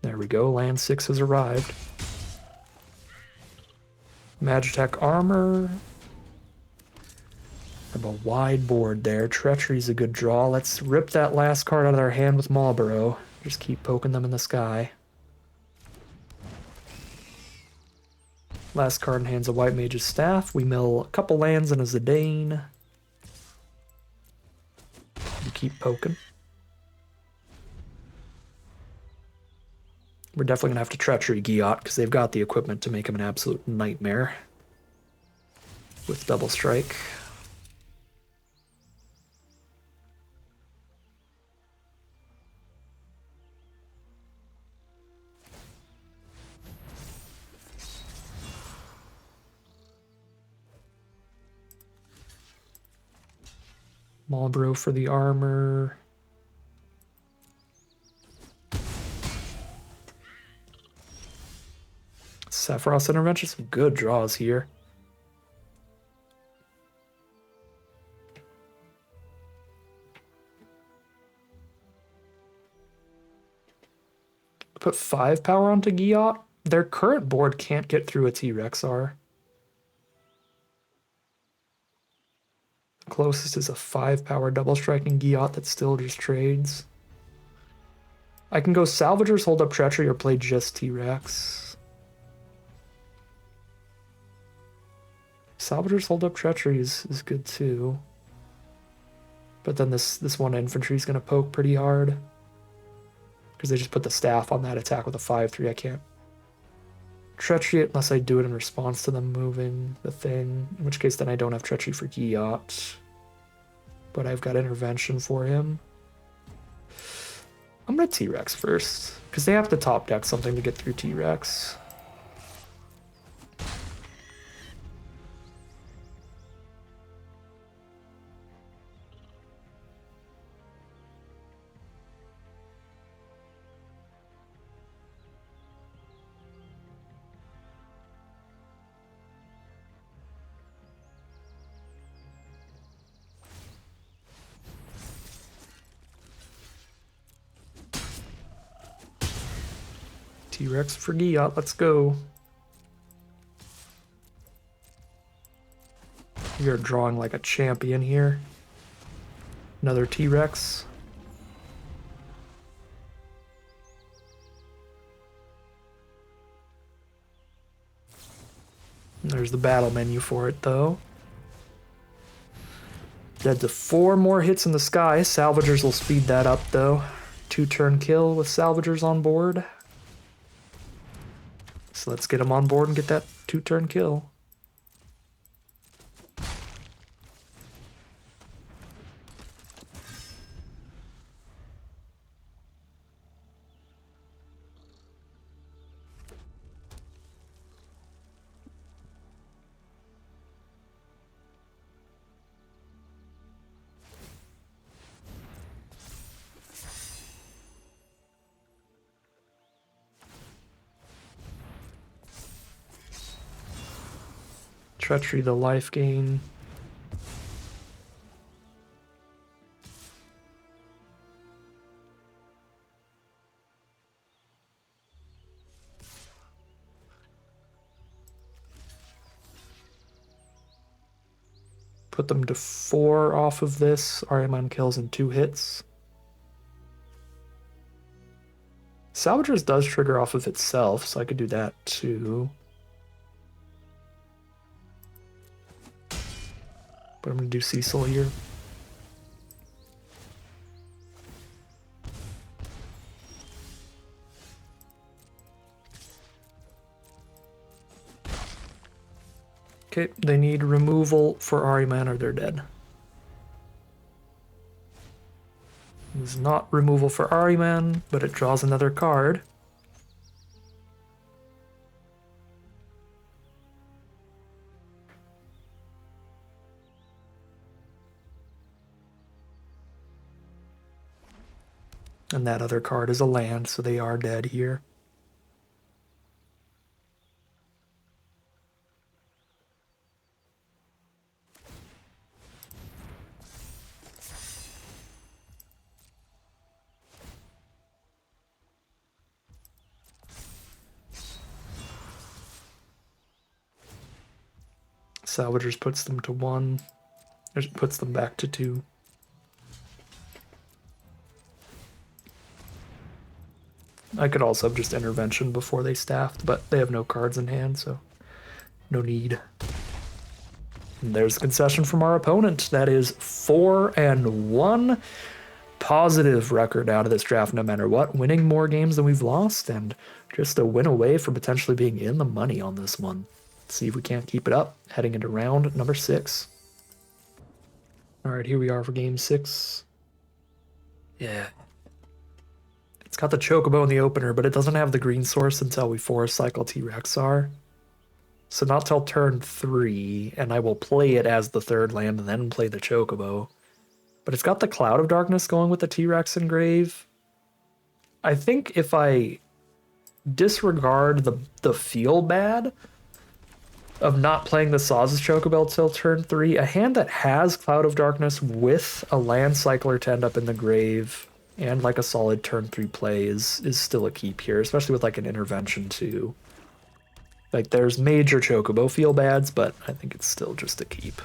A: There we go, land 6 has arrived. Magitech armor. Have a wide board there. Treachery's a good draw. Let's rip that last card out of their hand with Marlborough. Just keep poking them in the sky. Last card in hand's a White Mage's Staff. We mill a couple lands and a Zidane. You keep poking. We're definitely going to have to Treachery Giot because they've got the equipment to make him an absolute nightmare. With Double Strike. Marlborough for the armor. Sephiroth's Intervention, some good draws here. Put 5 power onto Giot. Their current board can't get through a T-Rexar. Closest is a 5 power double striking Giot that still just trades. I can go Salvagers, hold up Treachery, or play just T-Rex. Salvagers, hold up Treachery is good too. But then this one infantry is going to poke pretty hard. Because they just put the staff on that attack with a 5-3. I can't Treachery it unless I do it in response to them moving the thing. In which case then I don't have Treachery for Giot. But I've got Intervention for him. I'm going to T-Rex first. Because they have to top deck something to get through T-Rex. T-Rex for Giot, let's go. You're drawing like a champion here. Another T-Rex. There's the battle menu for it though. Dead to 4 more hits in the sky. Salvagers will speed that up though. 2-turn kill with Salvagers on board. So let's get him on board and get that 2-turn kill. Treachery the life gain. Put them to 4 off of this. Ariamon kills in 2 hits. Salvagers does trigger off of itself, so I could do that too. But I'm going to do Cecil here. Okay, they need removal for Ariman or they're dead. It's not removal for Ariman, but it draws another card. And that other card is a land, so they are dead here. Salvagers puts them to 1. It puts them back to 2. I could also have just intervention before they staffed, but they have no cards in hand, so no need. And there's the concession from our opponent. That is 4-1. Positive record out of this draft no matter what, winning more games than we've lost, and just a win away from potentially being in the money on this one. Let's see if we can't keep it up, heading into round number 6. Alright, here we are for game 6. Yeah. It's got the Chocobo in the opener, but it doesn't have the green source until we force cycle T-Rexar. So not till turn 3, and I will play it as the 3rd land and then play the Chocobo. But it's got the Cloud of Darkness going with the T-Rex engrave. I think if I disregard the feel bad of not playing the Saz's Chocobo till turn 3, a hand that has Cloud of Darkness with a land cycler to end up in the grave and like a solid turn 3 play is still a keep here, especially with like an intervention too. Like there's major Chocobo feel bads, but I think it's still just a keep.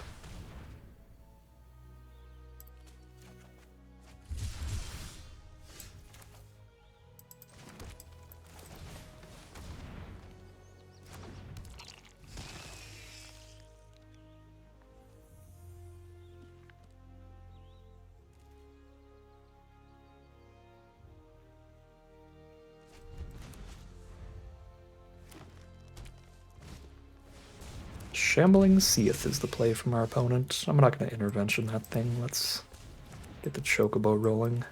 A: Shambling Seath is the play from our opponent. I'm not going to intervention that thing. Let's get the Chocobo rolling.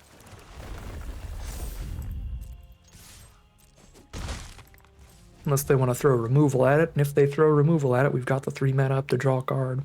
A: Unless they want to throw removal at it, and if they throw removal at it, we've got the 3 mana up to draw a card.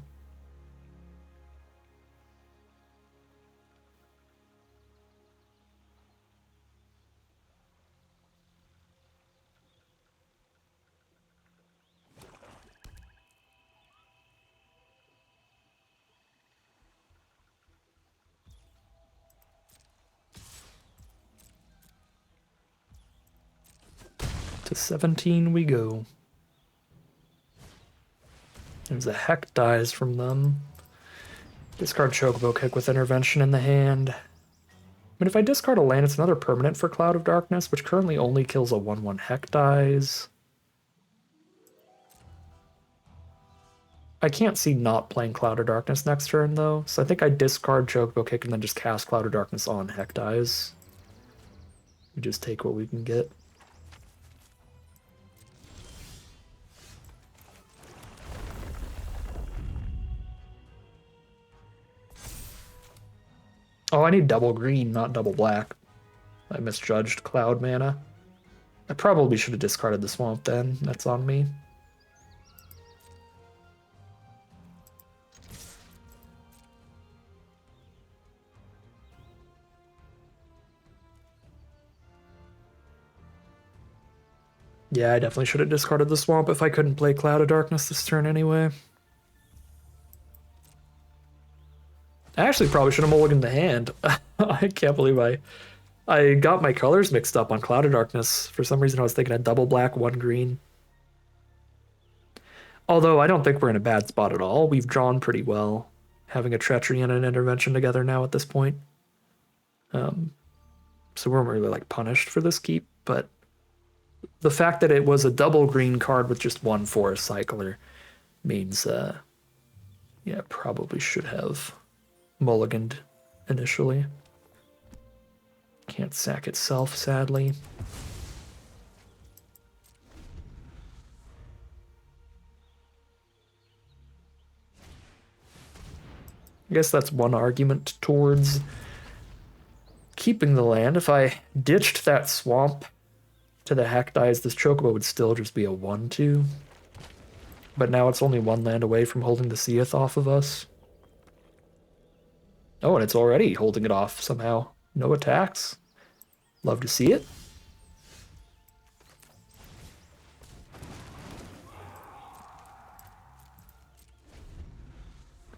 A: To 17 we go. There's a Heck dies from them. Discard Chocobo Kick with intervention in the hand. But if I discard a land, it's another permanent for Cloud of Darkness, which currently only kills a 1/1 Heck dies. I can't see not playing Cloud of Darkness next turn, though, so I think I discard Chocobo Kick and then just cast Cloud of Darkness on Heck dies. We just take what we can get. Oh, I need double green, not double black. I misjudged Cloud mana. I probably should have discarded the Swamp then. That's on me. Yeah, I definitely should have discarded the Swamp if I couldn't play Cloud of Darkness this turn anyway. I actually probably should have mulliganed the hand. I can't believe I got my colors mixed up on Cloud of Darkness. For some reason I was thinking a double black, 1 green. Although I don't think we're in a bad spot at all. We've drawn pretty well, having a Treachery and an Intervention together now at this point. So we're really like punished for this keep, but the fact that it was a double green card with just 1 Forest Cycler means, yeah, probably should have mulliganed initially. Can't sack itself, sadly. I guess that's one argument towards keeping the land. If I ditched that Swamp to the Hack Dies, this Chocobo would still just be a 1/2. But now it's only 1 land away from holding the Seath off of us. Oh, and it's already holding it off somehow. No attacks. Love to see it.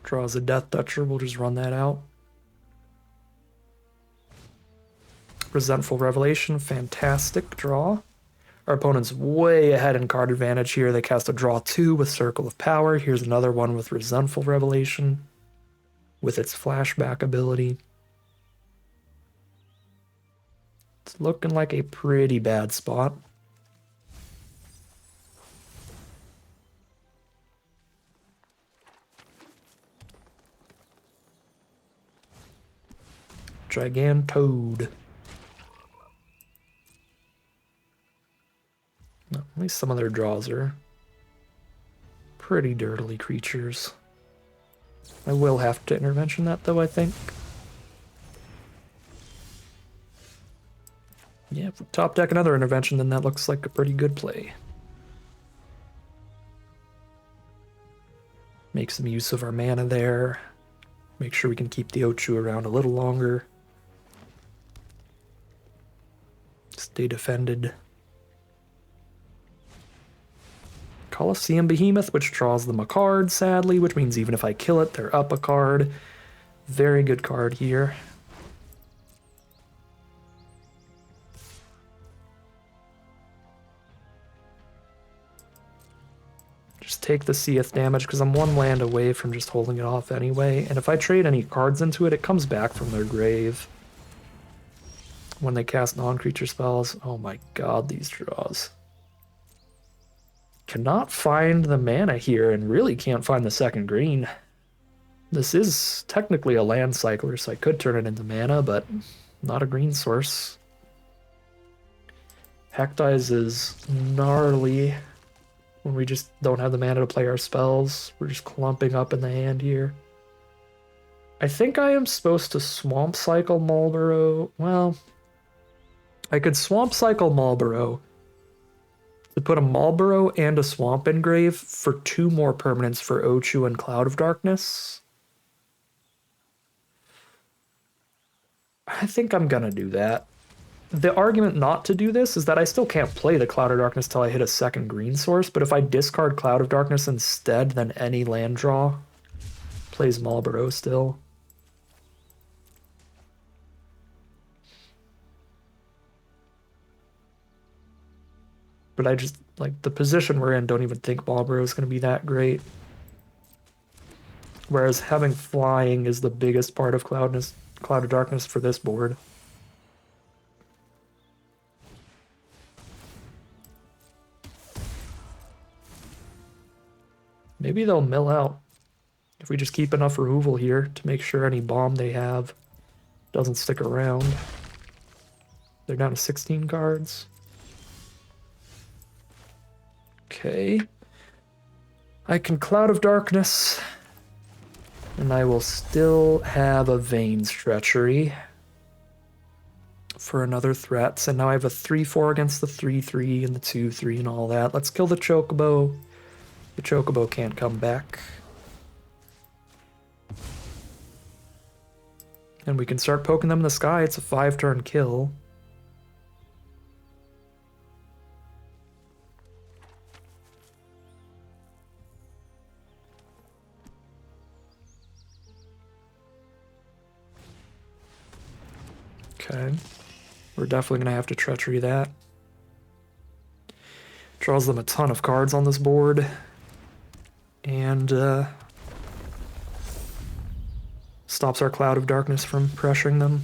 A: Draws a Death Toucher, we'll just run that out. Resentful Revelation, fantastic draw. Our opponent's way ahead in card advantage here. They cast a draw 2 with Circle of Power. Here's another one with Resentful Revelation with its flashback ability. It's looking like a pretty bad spot. Gigantoad. No, at least some of their draws are pretty dirtily creatures. I will have to intervention that though, I think. Yeah, if we top deck another intervention, then that looks like a pretty good play. Make some use of our mana there. Make sure we can keep the Ochu around a little longer. Stay defended. Colosseum Behemoth, which draws them a card, sadly, which means even if I kill it, they're up a card. Very good card here. Just take the Seath damage, because I'm one land away from just holding it off anyway, and if I trade any cards into it, it comes back from their grave. When they cast non-creature spells, oh my god, these draws. Cannot find the mana here, and really can't find the second green. This is technically a land cycler, so I could turn it into mana, but not a green source. Hectize is gnarly when we just don't have the mana to play our spells. We're just clumping up in the hand here. I think I am supposed to Swamp Cycle Marlborough. Well, I could Swamp Cycle Marlborough to put a Marlborough and a Swamp Engrave for 2 more permanents for Ochu and Cloud of Darkness. I think I'm gonna do that. The argument not to do this is that I still can't play the Cloud of Darkness till I hit a second green source, but if I discard Cloud of Darkness instead, then any land draw plays Marlborough still. But I just, like, the position we're in, don't even think Marlborough is going to be that great. Whereas having flying is the biggest part of Cloud of Darkness for this board. Maybe they'll mill out if we just keep enough removal here to make sure any bomb they have doesn't stick around. They're down to 16 cards. Okay. I can Cloud of Darkness, and I will still have a Veins Treachery for another threat. So now I have a 3-4 against the 3-3 and the 2-3 and all that. Let's kill the Chocobo. The Chocobo can't come back. And we can start poking them in the sky. It's a 5-turn kill. Okay. We're definitely going to have to Treachery that. Draws them a ton of cards on this board. And stops our Cloud of Darkness from pressuring them.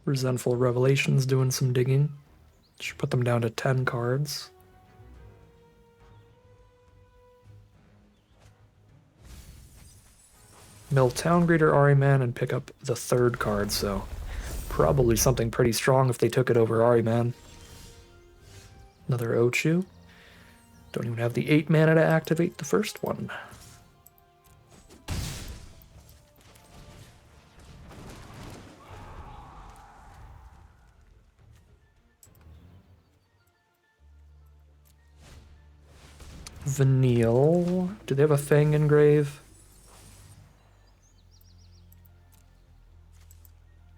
A: Resentful Revelation's doing some digging. Should put them down to 10 cards. Mill Towngreeter Ahriman and pick up the 3rd card, so probably something pretty strong if they took it over Ahriman. Another Ochu. Don't even have the 8 mana to activate the first one. Vanille. Do they have a Fang engrave?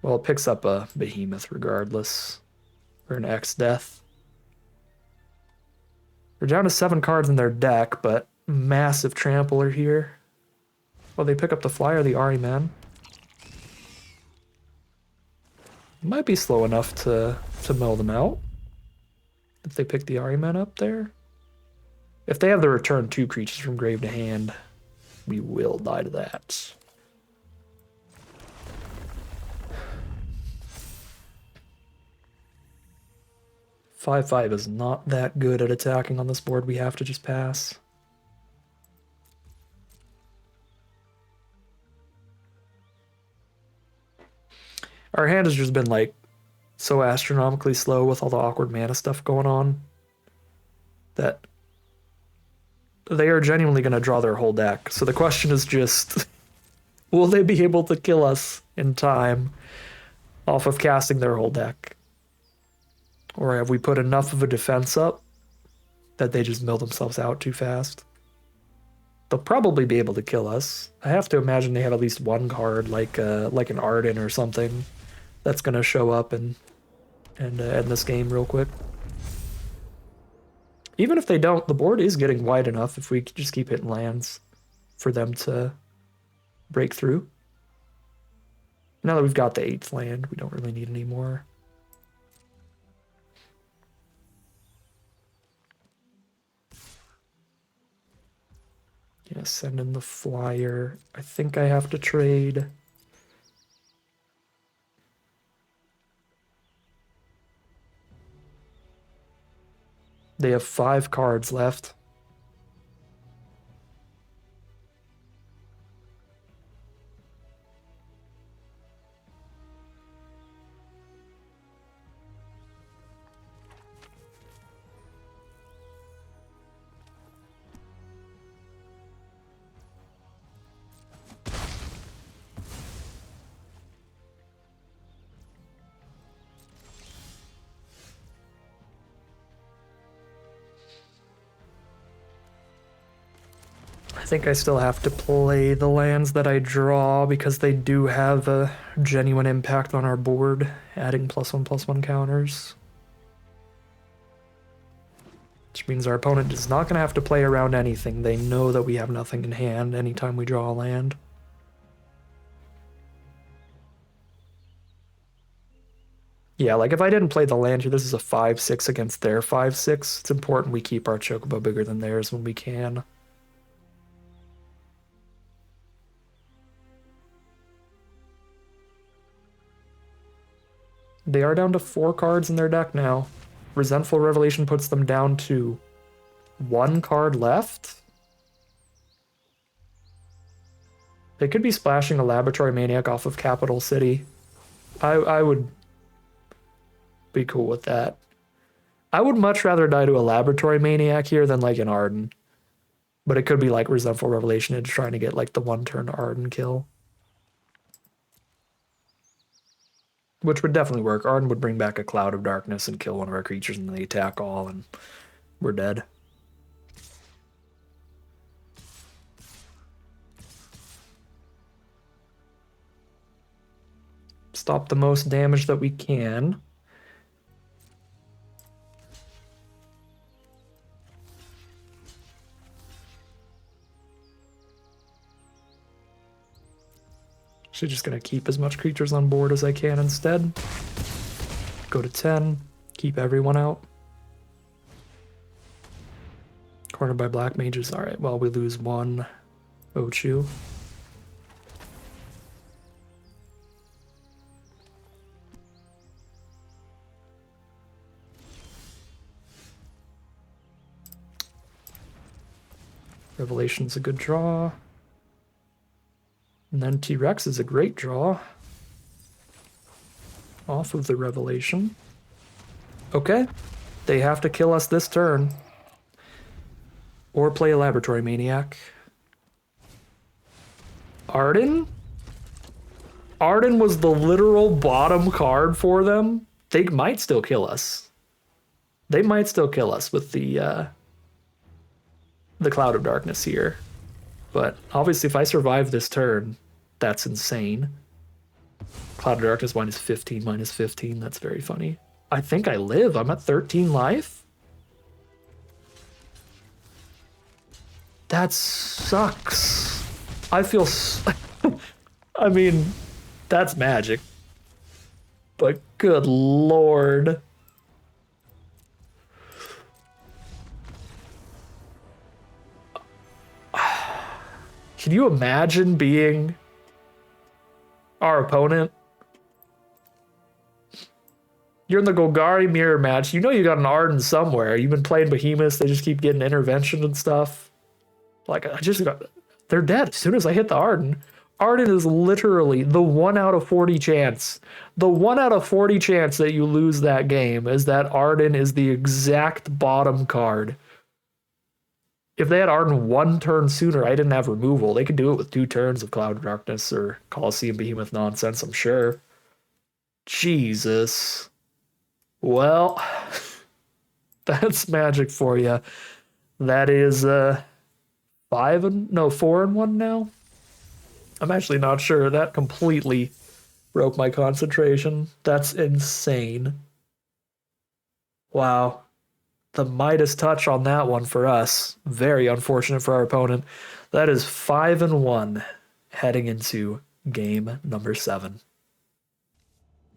A: Well, it picks up a Behemoth regardless. Or an X-Death. They're down to 7 cards in their deck, but massive trampler here. Well, they pick up the Fly or the Ahriman. Might be slow enough to mill them out. If they pick the Ahriman up there. If they have the return 2 creatures from grave to hand, we will die to that. Five is not that good at attacking on this board. We have to just pass. Our hand has just been like so astronomically slow with all the awkward mana stuff going on that they are genuinely going to draw their whole deck. So the question is just, will they be able to kill us in time off of casting their whole deck? Or have we put enough of a defense up that they just mill themselves out too fast? They'll probably be able to kill us. I have to imagine they have at least one card, like an Arden or something, that's going to show up and end this game real quick. Even if they don't, the board is getting wide enough if we just keep hitting lands for them to break through. Now that we've got the 8th land, we don't really need any more. Yeah, send in the Flyer. I think I have to trade. They have 5 cards left. I think I still have to play the lands that I draw because they do have a genuine impact on our board, adding +1/+1 counters. Which means our opponent is not going to have to play around anything. They know that we have nothing in hand anytime we draw a land. Yeah, like if I didn't play the land here, this is a 5/6 against their 5/6. It's important we keep our Chocobo bigger than theirs when we can. They are down to 4 cards in their deck now. Resentful Revelation puts them down to 1 card left. They could be splashing a Laboratory Maniac off of Capital City. I would be cool with that. I would much rather die to a Laboratory Maniac here than like an Arden. But it could be like Resentful Revelation and trying to get like the 1-turn Arden kill. Which would definitely work. Arden would bring back a Cloud of Darkness and kill one of our creatures, and they attack all, and we're dead. Stop the most damage that we can. Actually just gonna keep as much creatures on board as I can instead. Go to 10, keep everyone out. Cornered by black mages. Alright, well, we lose 1 Ochu. Revelation's a good draw. And then T-Rex is a great draw. Off of the Revelation. Okay. They have to kill us this turn. Or play a Laboratory Maniac. Arden? Arden was the literal bottom card for them. They might still kill us. They might still kill us with the Cloud of Darkness here. But obviously if I survive this turn, that's insane. Cloud of Darkness -15, -15. That's very funny. I think I live. I'm at 13 life. That sucks. I feel... I mean, that's magic. But good lord. Can you imagine being our opponent? You're in the Golgari mirror match. You know you got an Arden somewhere. You've been playing Behemoths. They just keep getting intervention and stuff. Like, I just got... They're dead as soon as I hit the Arden. Arden is literally the 1 out of 40 chance. The 1 out of 40 chance that you lose that game is that Arden is the exact bottom card. If they had Arden 1 turn sooner, I didn't have removal. They could do it with 2 turns of Cloud of Darkness or Colosseum Behemoth nonsense, I'm sure. Jesus. Well, that's magic for you. That is 4-1 now. I'm actually not sure. That completely broke my concentration. That's insane. Wow. The Midas touch on that one for us. Very unfortunate for our opponent. That is 5-1 heading into game number 7.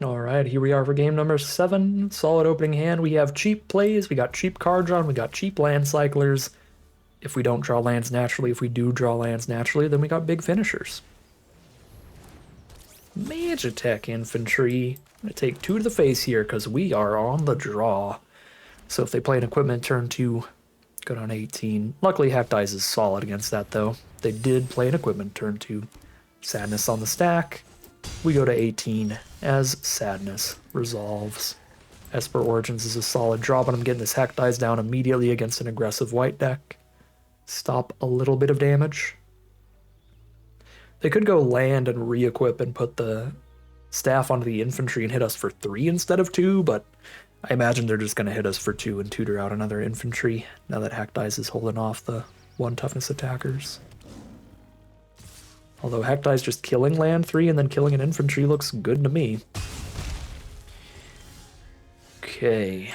A: All right, here we are for game number 7. Solid opening hand. We have cheap plays. We got cheap card draw. We got cheap land cyclers. If we don't draw lands naturally, if we do draw lands naturally, then we got big finishers. Magitech Infantry. I'm going to take 2 to the face here because we are on the draw. So if they play an equipment turn 2, go down 18. Luckily, Hack Dice is solid against that, though. They did play an equipment turn 2. Sadness on the stack. We go to 18 as Sadness resolves. Esper Origins is a solid draw, but I'm getting this Hack Dice down immediately against an aggressive white deck. Stop a little bit of damage. They could go land and re-equip and put the staff onto the infantry and hit us for 3 instead of 2, but I imagine they're just going to hit us for 2 and tutor out another infantry now that Hack Dice is holding off the 1 toughness attackers. Although Hack Dice just killing land 3 and then killing an infantry looks good to me. Okay.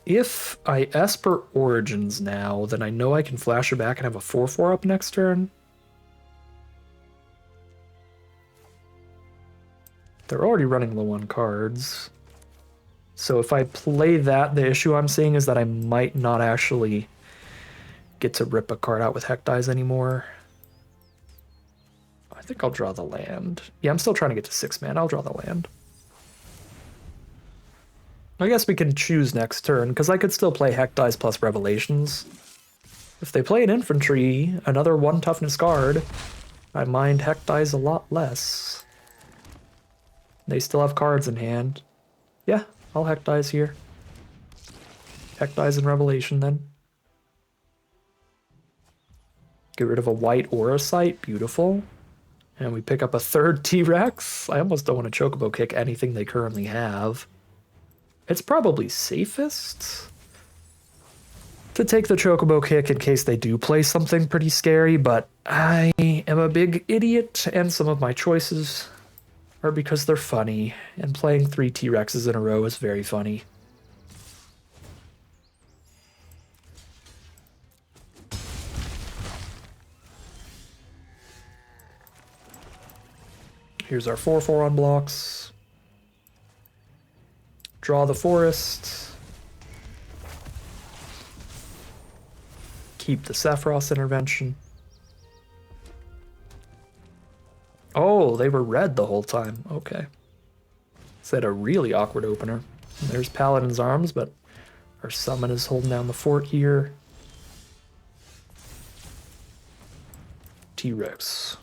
A: If I Esper Origins now, then I know I can flash it back and have a 4/4 up next turn. They're already running low on cards. So if I play that, the issue I'm seeing is that I might not actually get to rip a card out with Heck Dice anymore. I think I'll draw the land. Yeah, I'm still trying to get to 6 mana. I'll draw the land. I guess we can choose next turn, because I could still play Heck Dice plus Revelations. If they play an infantry, another 1 toughness card, I mind Heck Dice a lot less. They still have cards in hand. Yeah, I'll Heck Dice here. Heck Dice and Revelation then. Get rid of a white Aura Sight, beautiful. And we pick up a 3rd T-Rex. I almost don't want to Chocobo kick anything they currently have. It's probably safest to take the Chocobo kick in case they do play something pretty scary, but I am a big idiot, and some of my choices are because they're funny, and playing 3 T-Rexes in a row is very funny. Here's our 4/4 on blocks. Draw the forest. Keep the Sephiroth intervention. Oh, they were red the whole time. Okay. Said a really awkward opener. And there's Paladin's Arms, but our summon is holding down the fort here. T-Rex.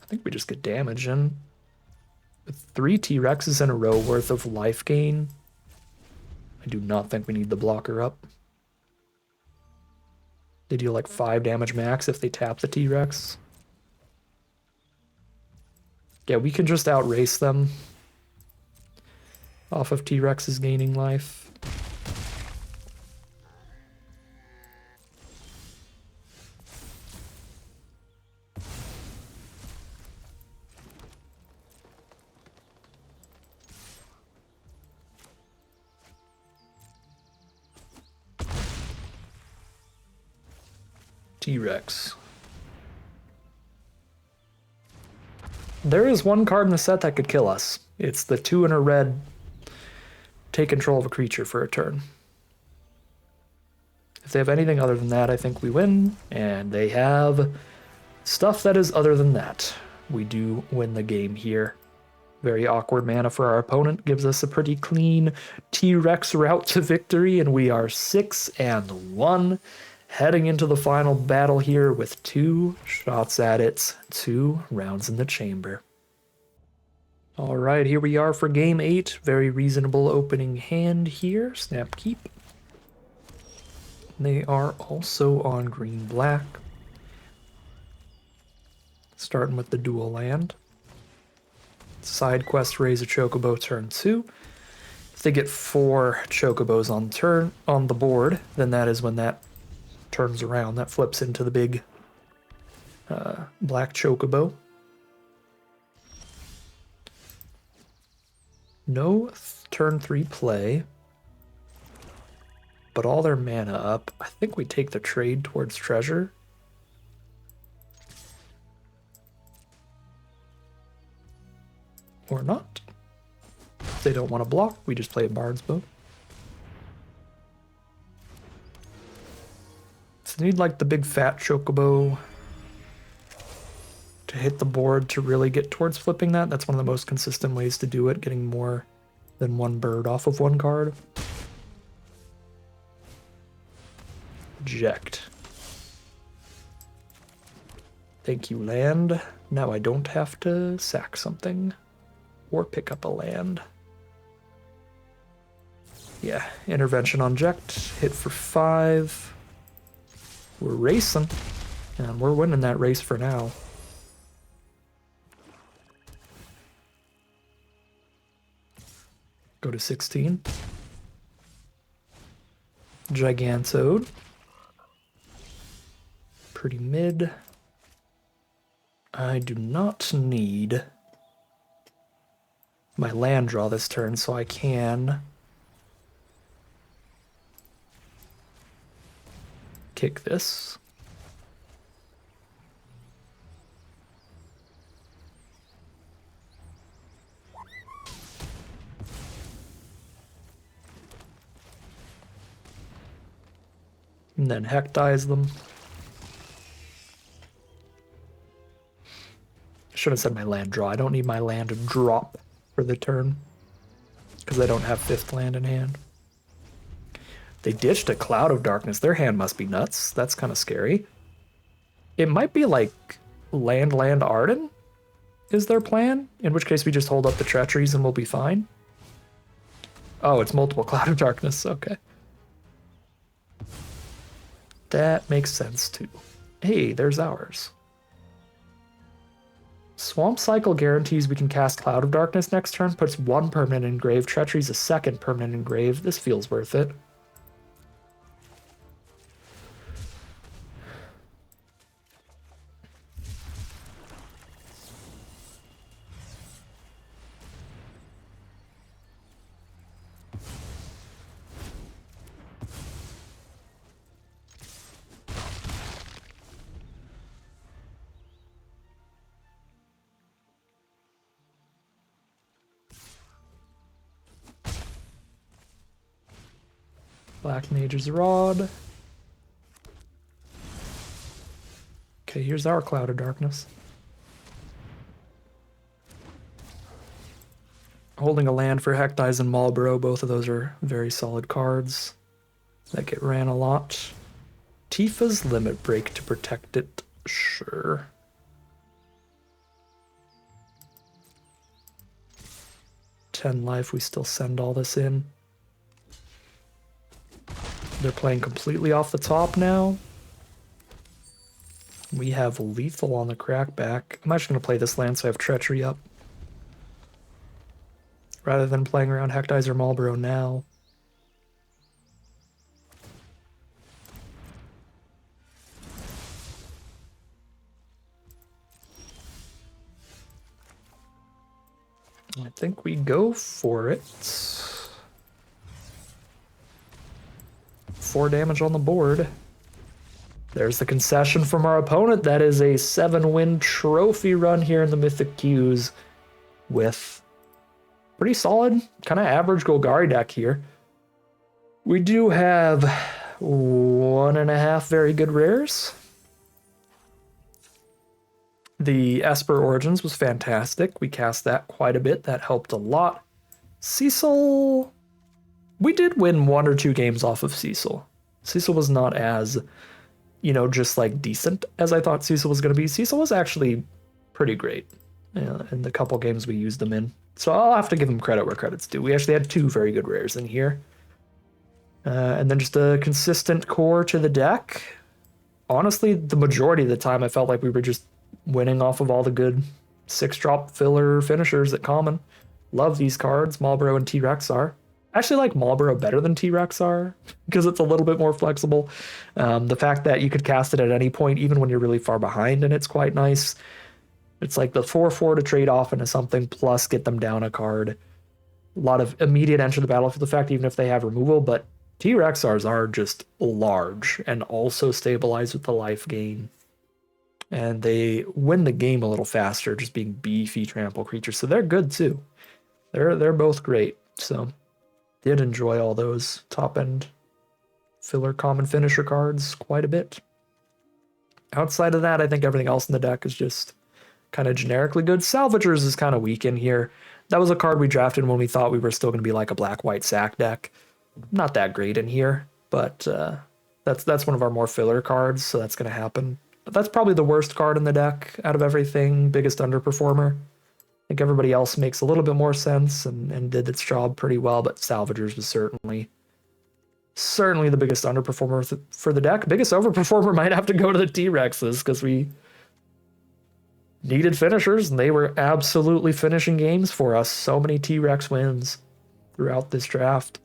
A: think we just get damage in. With 3 T-Rexes in a row worth of life gain, I do not think we need the blocker up. They deal like 5 damage max if they tap the T-Rex. Yeah, we can just outrace them off of T-Rex's gaining life. T-Rex. There is one card in the set that could kill us. It's the 2 in a red, take control of a creature for a turn. If they have anything other than that, I think we win, and they have stuff that is other than that. We do win the game here. Very awkward mana for our opponent, gives us a pretty clean T-Rex route to victory, and we are 6-1. Heading into the final battle here with 2 shots at it, 2 rounds in the chamber. All right, here we are for game 8. Very reasonable opening hand here. Snap keep. They are also on green-black. Starting with the dual land. Side quest, raise a chocobo turn 2. If they get 4 chocobos on the board, then that is when that turns around. That flips into the big black chocobo. No turn 3 play, but all their mana up. I think we take the trade towards treasure. Or not. If they don't want to block, we just play a Bard's Bow. So need like the big fat chocobo to hit the board to really get towards flipping that. That's one of the most consistent ways to do it, getting more than 1 bird off of 1 card. Eject. Thank you, land. Now I don't have to sack something or pick up a land. Yeah, intervention on eject, hit for 5. We're racing, and we're winning that race for now. Go to 16. Gigantode. Pretty mid. I do not need my land draw this turn, so I can kick this. And then hectize them. Should have said my land draw. I don't need my land to drop for the turn because I don't have 5th land in hand. They ditched a Cloud of Darkness. Their hand must be nuts. That's kind of scary. It might be like land Arden is their plan, in which case we just hold up the treacheries and we'll be fine. Oh, it's multiple Cloud of Darkness. Okay. That makes sense too. Hey, there's ours. Swamp Cycle guarantees we can cast Cloud of Darkness next turn, puts 1 permanent in grave, treachery's a 2nd permanent in grave. This feels worth it. Black Mage's Rod. Okay, here's our Cloud of Darkness. Holding a land for Hectize and Marlborough, both of those are very solid cards that get ran a lot. Tifa's Limit Break to protect it, sure. 10 life, we still send all this in. They're playing completely off the top now. We have lethal on the crackback. I'm actually going to play this land so I have treachery up, rather than playing around Hectizer Marlboro now. I think we go for it. 4 damage on the board. There's the concession from our opponent. That is a 7-win trophy run here in the Mythic Qs with pretty solid, kind of average Golgari deck here. We do have 1.5 very good rares. The Esper Origins was fantastic. We cast that quite a bit. That helped a lot. Cecil... We did win 1 or 2 games off of Cecil. Cecil was not as, just like decent as I thought Cecil was going to be. Cecil was actually pretty great in the couple games we used them in. So I'll have to give him credit where credit's due. We actually had 2 very good rares in here. And then just a consistent core to the deck. Honestly, the majority of the time I felt like we were just winning off of all the good 6-drop filler finishers at common. Love these cards, Marlboro and T-Rex are. I actually like Marlboro better than T-Rex are because it's a little bit more flexible. The fact that you could cast it at any point, even when you're really far behind, and it's quite nice. It's like the 4/4 to trade off into something plus get them down a card. A lot of immediate enter the battle for the fact even if they have removal, but T-Rexars are just large and also stabilize with the life gain. And they win the game a little faster just being beefy trample creatures. So they're good too. They're both great. So did enjoy all those top-end filler common finisher cards quite a bit. Outside of that, I think everything else in the deck is just kind of generically good. Salvagers is kind of weak in here. That was a card we drafted when we thought we were still going to be like a black-white sack deck. Not that great in here, but that's one of our more filler cards, so that's going to happen. But that's probably the worst card in the deck out of everything, biggest underperformer. I think everybody else makes a little bit more sense and did its job pretty well, but Salvagers was certainly the biggest underperformer for the deck. Biggest overperformer might have to go to the T-Rexes because we needed finishers and they were absolutely finishing games for us. So many T-Rex wins throughout this draft.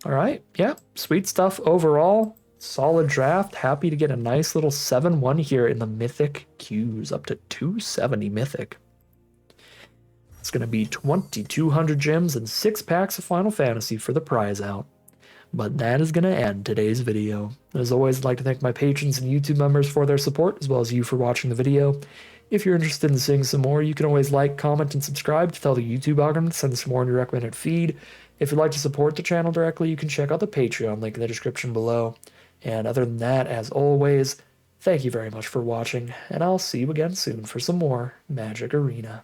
A: All right, yeah, sweet stuff overall. Solid draft. Happy to get a nice little 7-1 here in the Mythic Qs, up to 270 Mythic. It's going to be 2,200 gems and 6 packs of Final Fantasy for the prize out. But that is going to end today's video. As always, I'd like to thank my patrons and YouTube members for their support, as well as you for watching the video. If you're interested in seeing some more, you can always like, comment, and subscribe to tell the YouTube algorithm to send some more in your recommended feed. If you'd like to support the channel directly, you can check out the Patreon link in the description below. And other than that, as always, thank you very much for watching, and I'll see you again soon for some more Magic Arena.